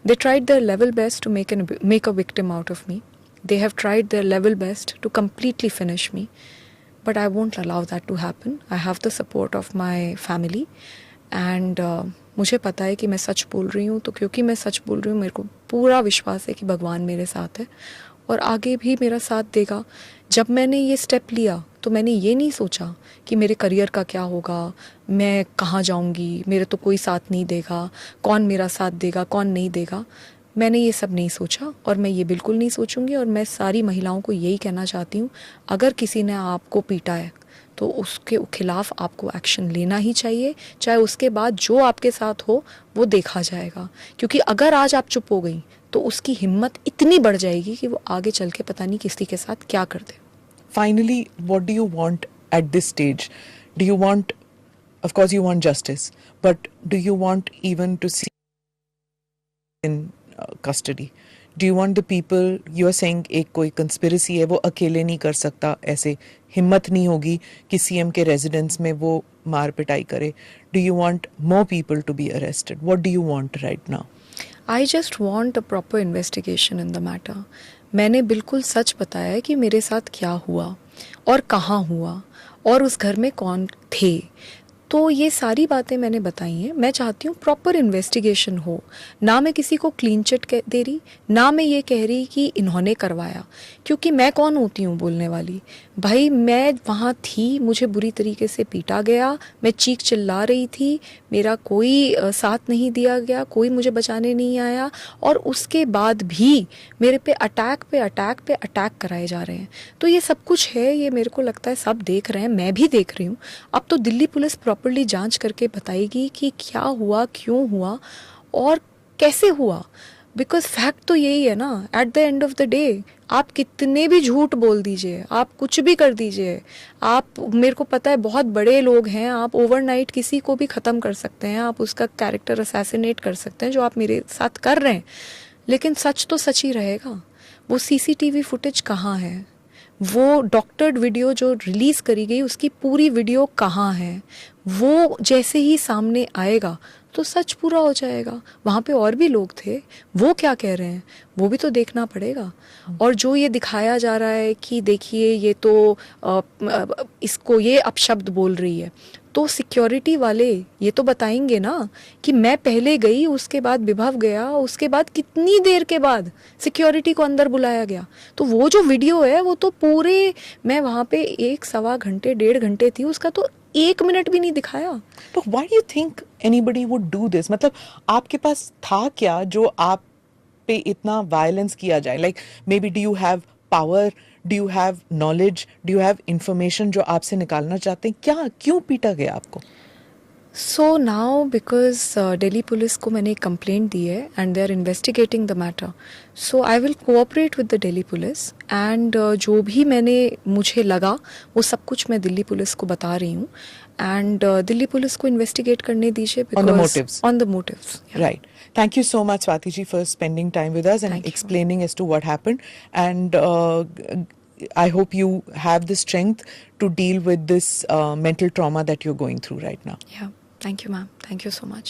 they tried their level best to make a victim out of me. They have tried their level best to completely finish me, but I won't allow that to happen. I have the support of my family, and मुझे पता है कि मैं सच बोल रही हूँ। तो क्योंकि मैं सच बोल रही हूँ, मेरे को पूरा विश्वास है कि भगवान मेरे साथ है और आगे भी मेरा साथ देगा। जब मैंने ये स्टेप लिया तो मैंने ये नहीं सोचा कि मेरे करियर का क्या होगा, मैं कहाँ जाऊँगी, मेरे तो कोई साथ नहीं देगा, कौन मेरा साथ देगा, कौन नहीं देगा। मैंने ये सब नहीं सोचा और मैं ये बिल्कुल नहीं सोचूंगी। और मैं सारी महिलाओं को यही कहना चाहती हूँ, अगर किसी ने आपको पीटा है तो उसके खिलाफ आपको एक्शन लेना ही चाहिए, चाहे उसके बाद जो आपके साथ हो वो देखा जाएगा। क्योंकि अगर आज आप चुप हो गई तो उसकी हिम्मत इतनी बढ़ जाएगी कि वो आगे चल के पता नहीं किसी के साथ क्या कर दे। Finally, what do you want at this stage? Do you want, of course you want justice, but do you want even to see in custody? Do you want the people, you are saying एक कोई conspiracy है, वो अकेले नहीं कर सकता, ऐसे हिम्मत नहीं होगी कि CM के residence में वो मार पिटाई करे. Do you want more people to be arrested? What do you want right now? I just want a proper investigation in the matter. मैंने बिल्कुल सच बताया है कि मेरे साथ क्या हुआ और कहाँ हुआ और उस घर में कौन थे। तो ये सारी बातें मैंने बताई हैं। मैं चाहती हूँ प्रॉपर इन्वेस्टिगेशन हो। ना मैं किसी को क्लीन चिट दे रही, ना मैं ये कह रही कि इन्होंने करवाया, क्योंकि मैं कौन होती हूँ बोलने वाली। भाई मैं वहाँ थी, मुझे बुरी तरीके से पीटा गया, मैं चीख चिल्ला रही थी, मेरा कोई साथ नहीं दिया गया, कोई मुझे बचाने नहीं आया, और उसके बाद भी मेरे पे अटैक कराए जा रहे हैं। तो ये सब कुछ है, ये मेरे को लगता है सब देख रहे हैं, मैं भी देख रही हूँ। अब तो दिल्ली पुलिस प्रॉपर्ली जांच करके बताएगी कि क्या हुआ, क्यों हुआ और कैसे हुआ। बिकॉज फैक्ट तो यही है ना, at the end of the day आप कितने भी झूठ बोल दीजिए, आप कुछ भी कर दीजिए, आप, मेरे को पता है बहुत बड़े लोग हैं, आप ओवरनाइट किसी को भी ख़त्म कर सकते हैं, आप उसका कैरेक्टर असैसिनेट कर सकते हैं, जो आप मेरे साथ कर रहे हैं, लेकिन सच तो सच ही रहेगा। वो सीसीटीवी फुटेज कहाँ है? वो डॉक्टर्ड वीडियो जो रिलीज़ करी गई उसकी पूरी वीडियो कहाँ है? वो जैसे ही सामने आएगा तो सच पूरा हो जाएगा। वहाँ पे और भी लोग थे, वो क्या कह रहे हैं वो भी तो देखना पड़ेगा। और जो ये दिखाया जा रहा है कि देखिए ये तो इसको ये अपशब्द बोल रही है, तो सिक्योरिटी वाले ये तो बताएंगे ना कि मैं पहले गई, उसके बाद विभव गया, उसके बाद कितनी देर के बाद सिक्योरिटी को अंदर बुलाया गया। तो वो जो वीडियो है वो तो पूरे, मैं वहाँ पे 1-1.25 घंटे 1.5 घंटे थी, उसका तो 1 मिनट भी नहीं दिखाया। तो why you think anybody would do this? मतलब आपके पास था क्या जो आप पे इतना वायलेंस किया जाए? Like may be do you have power, do you have knowledge, do you have information जो आपसे निकालना चाहते हैं? क्या, क्यों पीटा गया आपको? So now because Delhi police को मैंने एक कंप्लेंट दी है and they are investigating the matter, so I will cooperate with the Delhi police and जो भी मुझे लगा वो सब कुछ मैं दिल्ली पुलिस को बता रही हूँ एंड दिल्ली पुलिस को इन्वेस्टिगेट करने दीजिए On the motives. on the motives. Yeah. Right. Thank you so much, Swati ji, for spending time with us and Thank you. explaining as to what happened. And I hope you have the strength to deal with this mental trauma that you're going through right now. Yeah. Thank you, ma'am. Thank you so much.